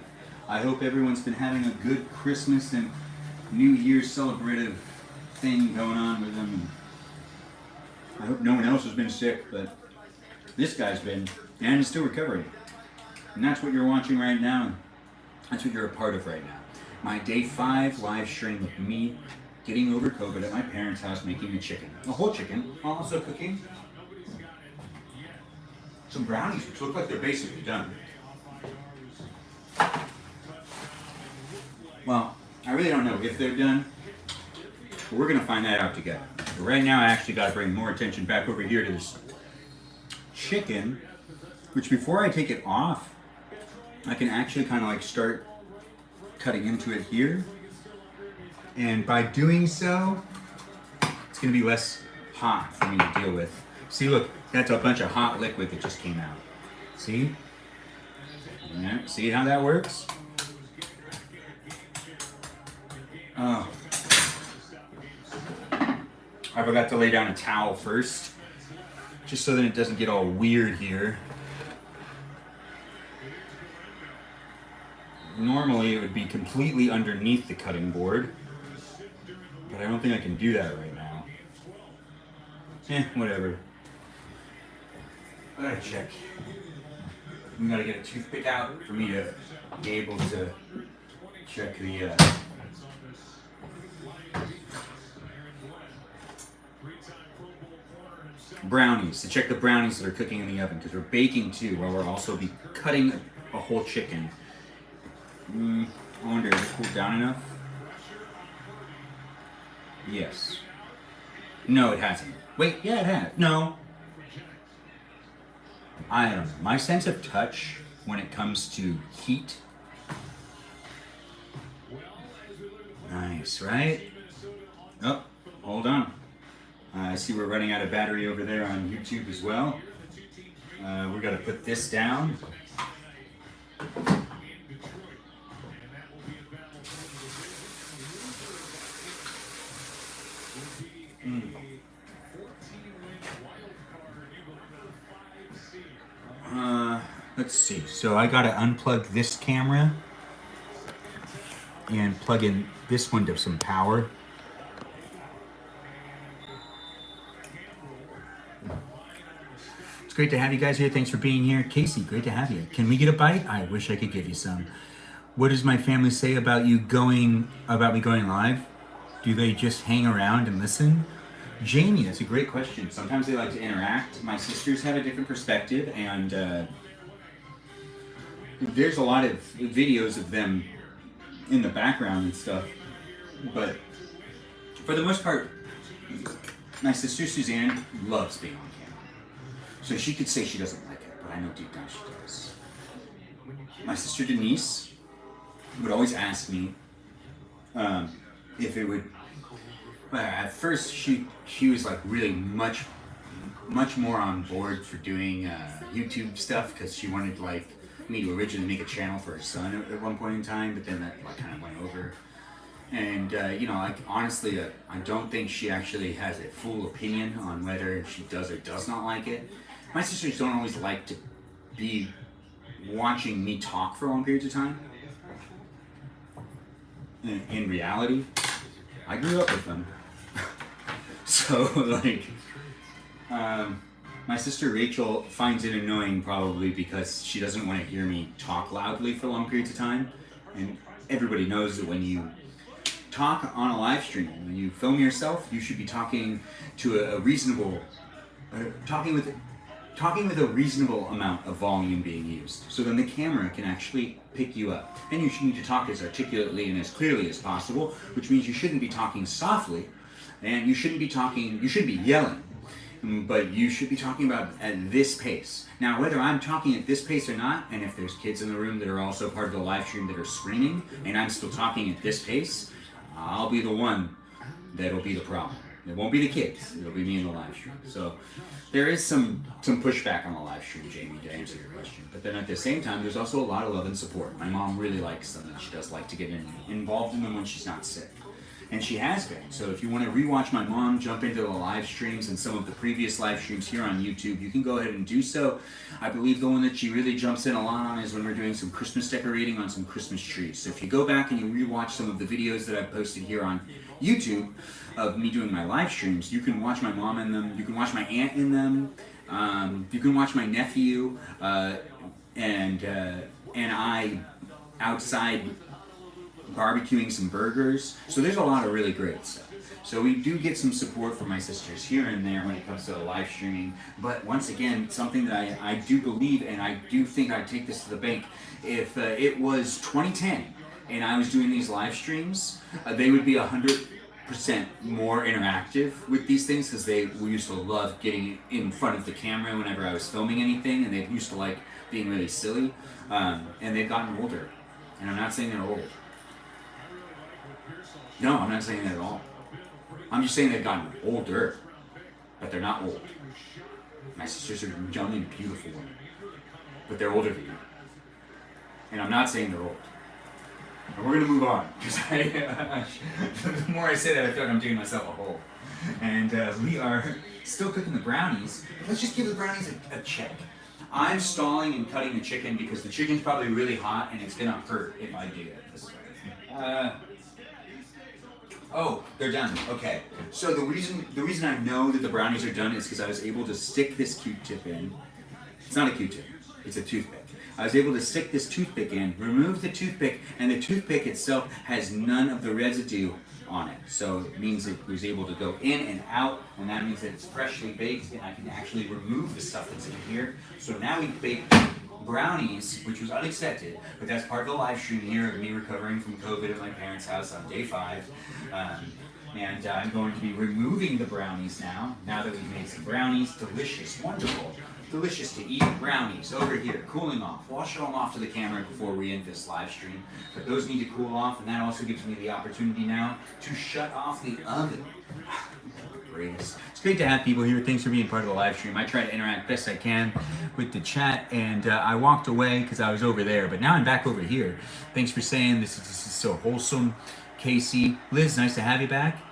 I hope everyone's been having a good Christmas and New Year's celebrative thing going on with them. I hope no one else has been sick, but this guy's been, and is still recovering. And that's what you're watching right now, and that's what you're a part of right now. My day 5 live stream of me getting over COVID at my parents' house, making a chicken. A whole chicken. Also cooking some brownies, which look like they're basically done. Well, I really don't know if they're done. But we're gonna find that out together. But right now, I actually gotta bring more attention back over here to this chicken, which before I take it off, I can actually kind of like start cutting into it here. And by doing so, it's gonna be less hot for me to deal with. See, look, that's a bunch of hot liquid that just came out. See? Yeah, see how that works? Oh. I forgot to lay down a towel first, just so that it doesn't get all weird here. Normally it would be completely underneath the cutting board, but I don't think I can do that right now. Whatever. I gotta check. We gotta get a toothpick out for me to be able to check the brownies, to check the brownies that are cooking in the oven, because we're baking too, while we're also be cutting a whole chicken. I wonder, is it cooled down enough? Yes. No, it hasn't. Wait, yeah, it has. No. I don't know. My sense of touch when it comes to heat. Nice, right? Oh, hold on. I see we're running out of battery over there on YouTube as well. We got to put this down. Let's see. So I got to unplug this camera and plug in this one to some power. It's great to have you guys here. Thanks for being here. Casey, great to have you. Can we get a bite? I wish I could give you some. What does my family say about me going live? Do they just hang around and listen? Jamie, that's a great question. Sometimes they like to interact. My sisters have a different perspective, and there's a lot of videos of them in the background and stuff. But for the most part, my sister Suzanne loves being on camera. So she could say she doesn't like it, but I know deep down she does. My sister Denise would always ask me if it would. At first, she was like really much more on board for doing YouTube stuff, because she wanted like me to originally make a channel for her son at one point in time, but then that like kind of went over. And you know, like honestly, I don't think she actually has a full opinion on whether she does or does not like it. My sisters don't always like to be watching me talk for long periods of time. In reality, I grew up with them. So, like, My sister Rachel finds it annoying probably because she doesn't want to hear me talk loudly for long periods of time. And everybody knows that when you talk on a live stream, when you film yourself, you should be talking to a reasonable, talking with a reasonable amount of volume being used. So then the camera can actually pick you up. And you should need to talk as articulately and as clearly as possible, which means you shouldn't be talking softly, and you shouldn't be yelling, but you should be talking about at this pace. Now, whether I'm talking at this pace or not, and if there's kids in the room that are also part of the live stream that are screaming, and I'm still talking at this pace, I'll be the one that'll be the problem. It won't be the kids, it'll be me in the live stream. So there is some pushback on the live stream, Jamie, to answer your question. But then at the same time, there's also a lot of love and support. My mom really likes them, and she does like to get involved in them when she's not sick. And she has been. So if you want to rewatch my mom jump into the live streams and some of the previous live streams here on YouTube, you can go ahead and do so. I believe the one that she really jumps in a lot on is when we're doing some Christmas decorating on some Christmas trees. So if you go back and you rewatch some of the videos that I've posted here on YouTube of me doing my live streams, you can watch my mom in them, you can watch my aunt in them, you can watch my nephew and I outside barbecuing some burgers. So there's a lot of really great stuff. So we do get some support from my sisters here and there when it comes to the live streaming. But once again, something that I do believe, and I do think I'd take this to the bank, if it was 2010 and I was doing these live streams, they would be 100% more interactive with these things, because we used to love getting in front of the camera whenever I was filming anything, and they used to like being really silly. And they've gotten older. And I'm not saying they're old. No, I'm not saying that at all. I'm just saying they've gotten older, but they're not old. My sisters are young and beautiful women, but they're older than me. And I'm not saying they're old. And we're going to move on, because the more I say that, I feel like I'm doing myself a hole. And we are still cooking the brownies. Let's just give the brownies a check. I'm stalling and cutting the chicken because the chicken's probably really hot, and it's going to hurt if I do it this way. Oh, they're done. Okay. So the reason I know that the brownies are done is because I was able to stick this Q-tip in. It's not a Q-tip. It's a toothpick. I was able to stick this toothpick in, remove the toothpick, and the toothpick itself has none of the residue on it. So it means it was able to go in and out, and that means that it's freshly baked, and I can actually remove the stuff that's in here. So now we've baked brownies, which was unexpected, but that's part of the live stream here of me recovering from COVID at my parents' house on day 5. And I'm going to be removing the brownies now that we've made some brownies. Delicious, wonderful, delicious to eat brownies over here, cooling off. Well, I'll show them off to the camera before we end this live stream, but those need to cool off, and that also gives me the opportunity now to shut off the oven. Greatest. It's great to have people here. Thanks for being part of the live stream. I try to interact best I can with the chat, and I walked away because I was over there, but now I'm back over here. Thanks for saying this is so wholesome. Casey, Liz, nice to have you back.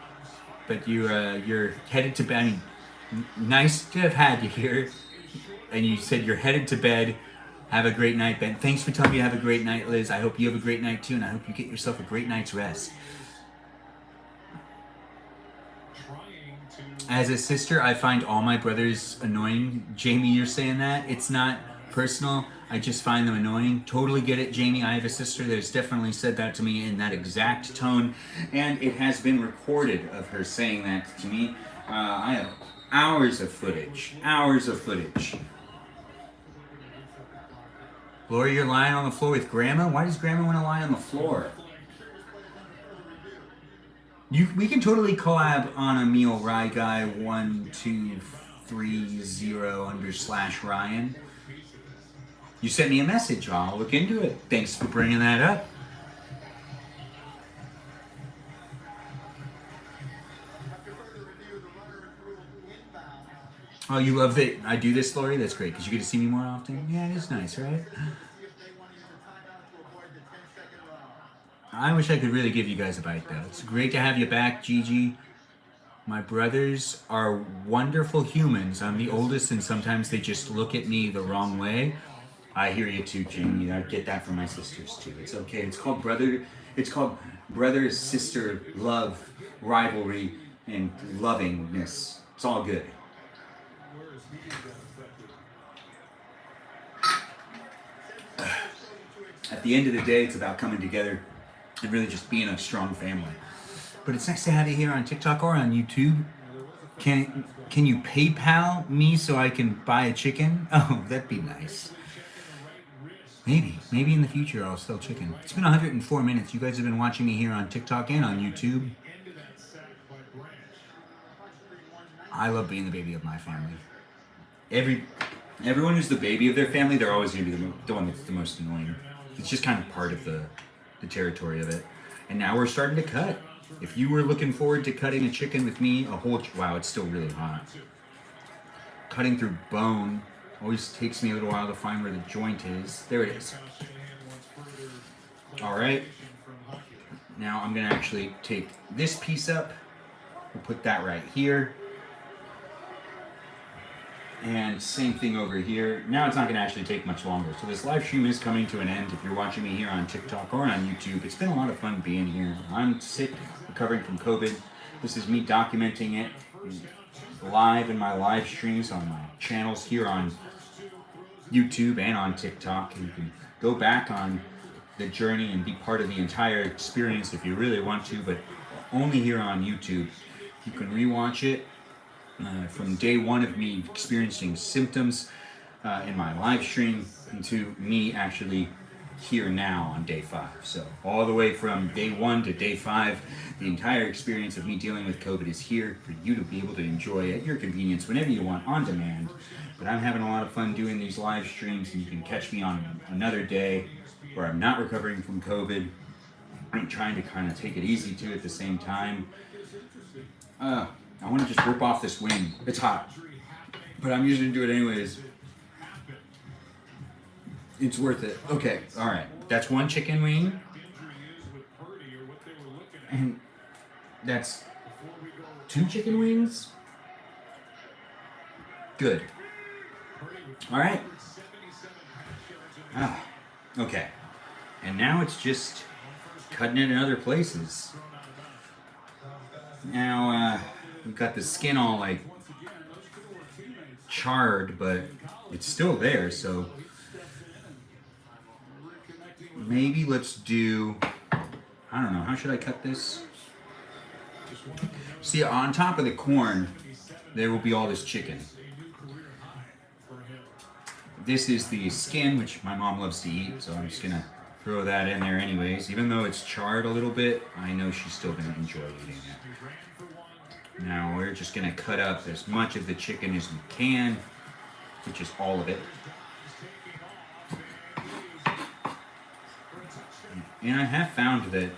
But you're headed to bed. I mean, nice to have had you here. And you said you're headed to bed. Have a great night, Ben. Thanks for telling me to have a great night, Liz. I hope you have a great night too, and I hope you get yourself a great night's rest. As a sister, I find all my brothers annoying. Jamie, you're saying that? It's not personal. I just find them annoying. Totally get it, Jamie. I have a sister that has definitely said that to me in that exact tone, and it has been recorded of her saying that to me. I have hours of footage. Lori, you're lying on the floor with Grandma? Why does Grandma want to lie on the floor? We can totally collab on a meal, Rye Guy 1230 /Ryan. You sent me a message. I'll look into it. Thanks for bringing that up. Oh, you love that I do this, Lori? That's great, because you get to see me more often. Yeah, it is nice, right? I wish I could really give you guys a bite, though. It's great to have you back, Gigi. My brothers are wonderful humans. I'm the oldest, and sometimes they just look at me the wrong way. I hear you too, Jamie. I get that from my sisters too. It's okay. It's called brother, sister, love, rivalry, and lovingness. It's all good. at the end of the day, it's about coming together and really just being a strong family. But it's nice to have you here on TikTok or on YouTube. Can you PayPal me so I can buy a chicken? Oh, that'd be nice. Maybe in the future I'll sell chicken. It's been 104 minutes. You guys have been watching me here on TikTok and on YouTube. I love being the baby of my family. Everyone who's the baby of their family, they're always going to be the one that's the most annoying. It's just kind of part of the territory of it. And now we're starting to cut. If you were looking forward to cutting a chicken with me, wow, it's still really hot. Cutting through bone always takes me a little while to find where the joint is. There it is. All right. Now I'm going to actually take this piece up. We'll put that right here. And same thing over here. Now it's not going to actually take much longer. So this live stream is coming to an end. If you're watching me here on TikTok or on YouTube, it's been a lot of fun being here. I'm sick, recovering from COVID. This is me documenting it live in my live streams on my channels here on YouTube and on TikTok. And you can go back on the journey and be part of the entire experience if you really want to, but only here on YouTube. You can rewatch it. From day one of me experiencing symptoms in my live stream into me actually here now on day 5. So all the way from day 1 to day 5, the entire experience of me dealing with COVID is here for you to be able to enjoy at your convenience whenever you want on demand. But I'm having a lot of fun doing these live streams, and you can catch me on another day where I'm not recovering from COVID. I'm trying to kind of take it easy too at the same time. I want to just rip off this wing. It's hot. But I'm usually do it anyways. It's worth it. Okay, alright. That's one chicken wing. And that's 2 chicken wings. Good. Alright. Okay. And now it's just cutting it in other places. Now, we've got the skin all like charred, but it's still there, so maybe let's do, I don't know, how should I cut this? See, on top of the corn, there will be all this chicken. This is the skin, which my mom loves to eat, so I'm just gonna throw that in there anyways. Even though it's charred a little bit, I know she's still gonna enjoy eating it. Now we're just gonna cut up as much of the chicken as we can, which is all of it. And I have found that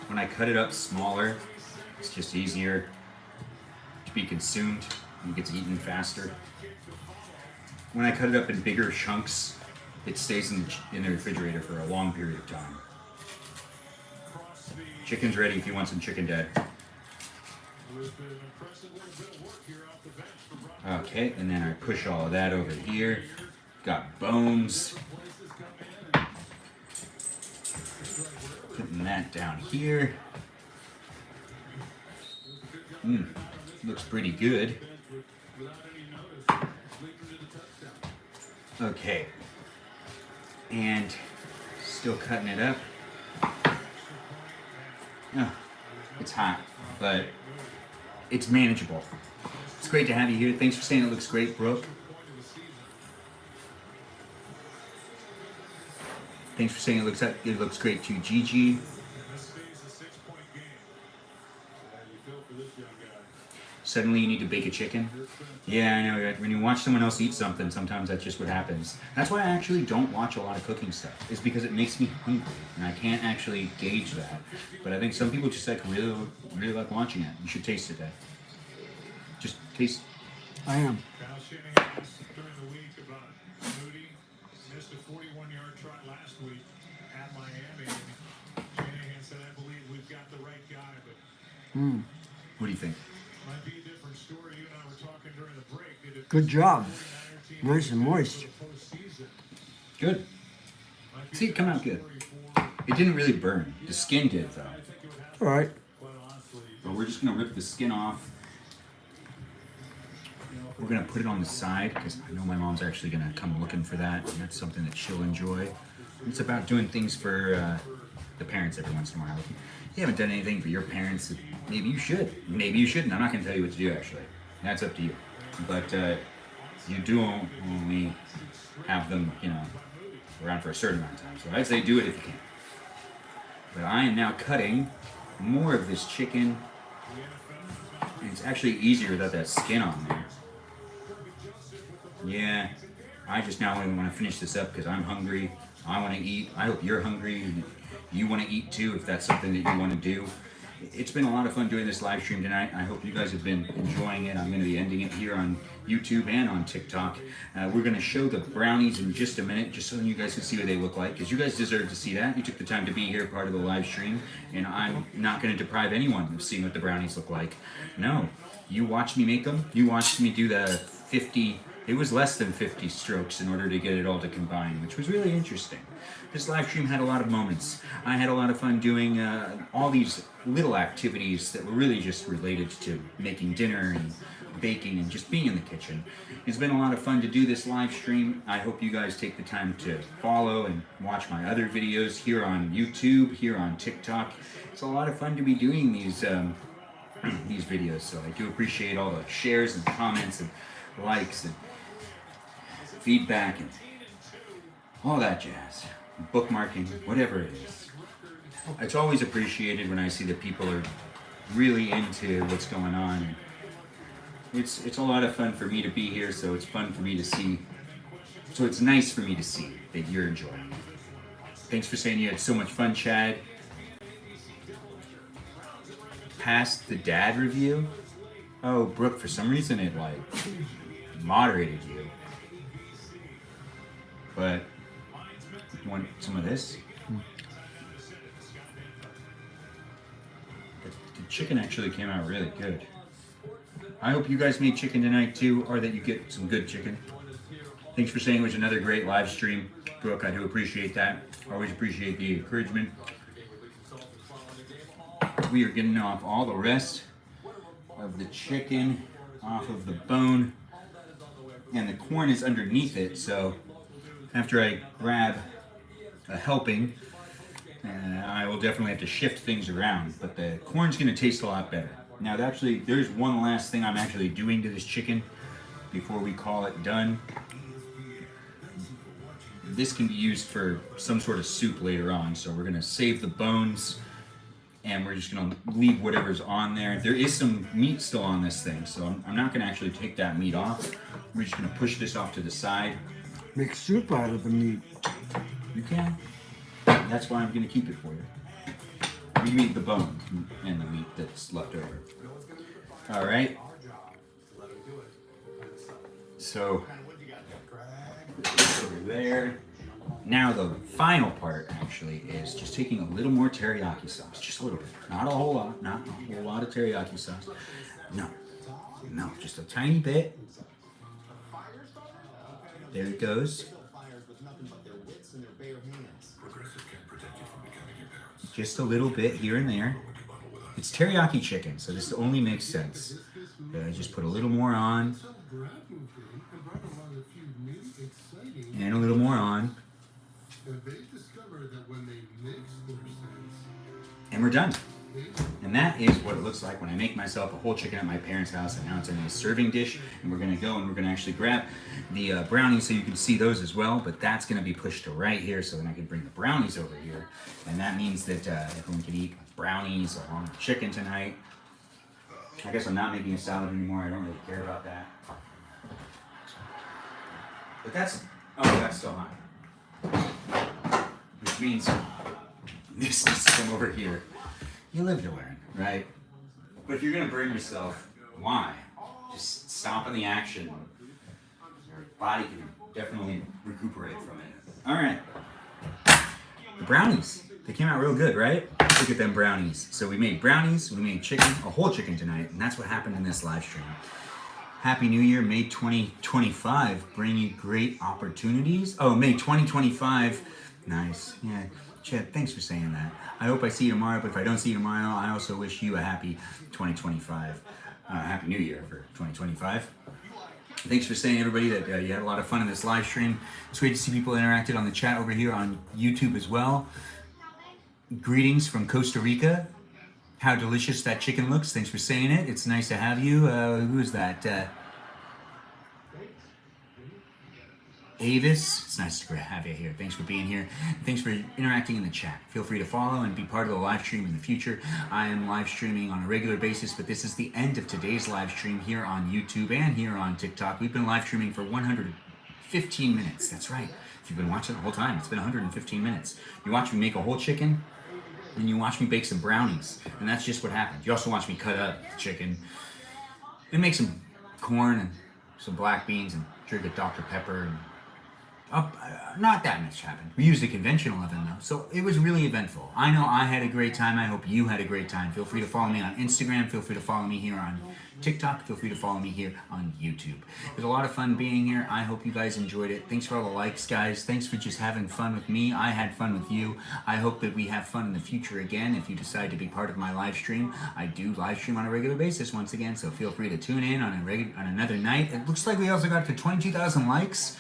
when I cut it up smaller, it's just easier to be consumed and it gets eaten faster. When I cut it up in bigger chunks, it stays in the refrigerator for a long period of time. Chicken's ready if you want some chicken, Dad. Okay, and then I push all of that over here. Got bones. Putting that down here. Looks pretty good. Okay. And still cutting it up. Oh, it's hot, but it's manageable. It's great to have you here. Thanks for saying it looks great, Brooke. Thanks for saying it looks great too, Gigi. Suddenly you need to bake a chicken? Yeah, I know. When you watch someone else eat something, sometimes that's just what happens. That's why I actually don't watch a lot of cooking stuff. It's because it makes me hungry, and I can't actually gauge that. But I think some people just like really like watching it. You should taste it, Dad. Just taste. I am. During the week about Moody missed a 41-yard try last week at Miami. And Shanahan said, "I believe we've got the right guy, but What do you think? might be a different story." You and I were talking during the break. Good job. Nice and moist. Good. See, it come out good. It didn't really burn. The skin did, though. All right. But we're just gonna rip the skin off. We're gonna put it on the side because I know my mom's actually gonna come looking for that, and that's something that she'll enjoy. It's about doing things for the parents every once in a while. If you haven't done anything for your parents, maybe you should. Maybe you shouldn't. I'm not going to tell you what to do, actually. That's up to you. But you do only have them, around for a certain amount of time. So I'd say do it if you can. But I am now cutting more of this chicken. And it's actually easier without that skin on there. Yeah, I just now want to finish this up because I'm hungry. I want to eat. I hope you're hungry and you want to eat too if that's something that you want to do. It's been a lot of fun doing this live stream tonight. I hope you guys have been enjoying it. I'm going to be ending it here on YouTube and on TikTok. We're going to show the brownies in just a minute, just so you guys can see what they look like, because you guys deserve to see that. You took the time to be here, part of the live stream, and I'm not going to deprive anyone of seeing what the brownies look like. No, you watched me make them. You watched me do the 50... It was less than 50 strokes in order to get it all to combine, which was really interesting. This live stream had a lot of moments. I had a lot of fun doing all these little activities that were really just related to making dinner and baking and just being in the kitchen. It's been a lot of fun to do this live stream. I hope you guys take the time to follow and watch my other videos here on YouTube, here on TikTok. It's a lot of fun to be doing these videos, so I do appreciate all the shares and comments and likes and feedback and all that jazz, bookmarking, whatever it is. It's always appreciated when I see that people are really into what's going on. It's a lot of fun for me to be here, so it's fun for me to see. So it's nice for me to see that you're enjoying it. Thanks for saying you had so much fun, Chad. Past the dad review? Oh, Brooke, for some reason it moderated you. But you want some of this? The chicken actually came out really good. I hope you guys made chicken tonight too, or that you get some good chicken. Thanks for saying it was another great live stream, Brooke. I do appreciate that. Always appreciate the encouragement. We are getting off all the rest of the chicken off of the bone, and the corn is underneath it, so after I grab a helping, I will definitely have to shift things around, but the corn's going to taste a lot better. Now, there's one last thing I'm actually doing to this chicken before we call it done. This can be used for some sort of soup later on, so we're going to save the bones, and we're just going to leave whatever's on there. There is some meat still on this thing, so I'm not going to actually take that meat off. We're just going to push this off to the side. Make soup out of the meat. You can. That's why I'm going to keep it for you. We need the bones and the meat that's left over. All right. So, over there. Now the final part actually is just taking a little more teriyaki sauce. Just a little bit. Not a whole lot. Not a whole lot of teriyaki sauce. No, just a tiny bit. There it goes. Just a little bit here and there. It's teriyaki chicken, so this only makes sense. Just put a little more on. And a little more on. And we're done. And that is what it looks like when I make myself a whole chicken at my parents' house, and now it's in a serving dish, and we're gonna go and we're gonna actually grab the brownies so you can see those as well, but that's gonna be pushed to right here so then I can bring the brownies over here, and that means that everyone can eat brownies along with chicken tonight. I guess I'm not making a salad anymore, I don't really care about that. But that's still hot. Which means this needs to come over here. You live to learn, right? But if you're gonna burn yourself, why? Just stop in the action. Your body can definitely recuperate from it. All right. The brownies. They came out real good, right? Look at them brownies. So we made brownies, we made chicken, a whole chicken tonight, and that's what happened in this live stream. Happy New Year, May 2025, bring you great opportunities. Oh, May 2025, nice, yeah. Chad, thanks for saying that. I hope I see you tomorrow, but if I don't see you tomorrow, I also wish you a happy 2025. Happy New Year for 2025. Thanks for saying, everybody, that you had a lot of fun in this live stream. It's great to see people interacted on the chat over here on YouTube as well. Greetings from Costa Rica. How delicious that chicken looks. Thanks for saying it. It's nice to have you. Who is that? Avis. It's nice to have you here. Thanks for being here. Thanks for interacting in the chat. Feel free to follow and be part of the live stream in the future. I am live streaming on a regular basis, but this is the end of today's live stream here on YouTube and here on TikTok. We've been live streaming for 115 minutes. That's right. If you've been watching the whole time, it's been 115 minutes. You watch me make a whole chicken, and you watch me bake some brownies, and that's just what happened. You also watch me cut up the chicken and make some corn and some black beans and drink a Dr. Pepper. And not that much happened. We used a conventional oven though, so it was really eventful. I know I had a great time. I hope you had a great time. Feel free to follow me on Instagram. Feel free to follow me here on TikTok. Feel free to follow me here on YouTube. It was a lot of fun being here. I hope you guys enjoyed it. Thanks for all the likes, guys. Thanks for just having fun with me. I had fun with you. I hope that we have fun in the future again. If you decide to be part of my live stream, I do live stream on a regular basis once again, so feel free to tune in on another night. It looks like we also got to 22,000 likes.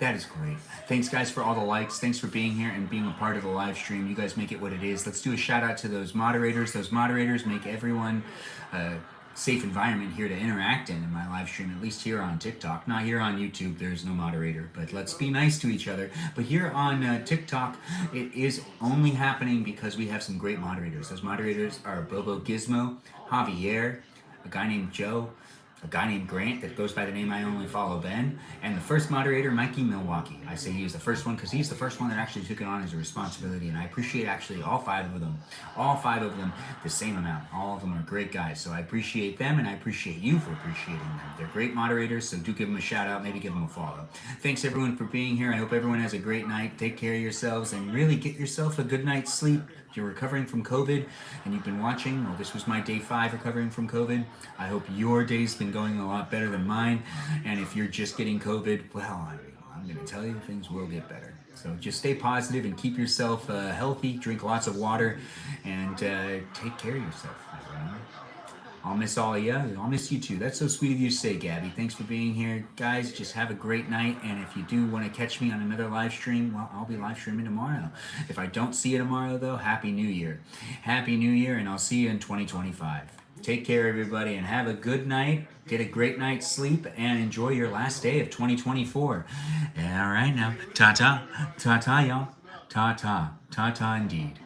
That is great. Thanks, guys, for all the likes. Thanks for being here and being a part of the live stream. You guys make it what it is. Let's do a shout out to those moderators. Those moderators make everyone a safe environment here to interact in my live stream, at least here on TikTok. Not here on YouTube. There's no moderator, but let's be nice to each other. But here on TikTok, it is only happening because we have some great moderators. Those moderators are Bobo Gizmo, Javier, a guy named Joe, a guy named Grant that goes by the name I Only Follow Ben, and the first moderator, Mikey Milwaukee. I say he was the first one because he's the first one that actually took it on as a responsibility, and I appreciate actually all five of them the same amount. All of them are great guys, so I appreciate them, and I appreciate you for appreciating them. They're great moderators, so do give them a shout out, maybe give them a follow. Thanks everyone for being here. I hope everyone has a great night. Take care of yourselves, and really get yourself a good night's sleep. If you're recovering from COVID and you've been watching, well, this was my day 5 recovering from COVID. I hope your day's been going a lot better than mine. And if you're just getting COVID, well, I'm going to tell you things will get better. So just stay positive and keep yourself healthy. Drink lots of water and take care of yourself. I'll miss all of you. I'll miss you too. That's so sweet of you to say, Gabby. Thanks for being here. Guys, just have a great night. And if you do want to catch me on another live stream, well, I'll be live streaming tomorrow. If I don't see you tomorrow, though, Happy New Year. Happy New Year, and I'll see you in 2025. Take care, everybody, and have a good night. Get a great night's sleep, and enjoy your last day of 2024. All right, now. Ta-ta. Ta-ta, y'all. Ta-ta. Ta-ta, indeed.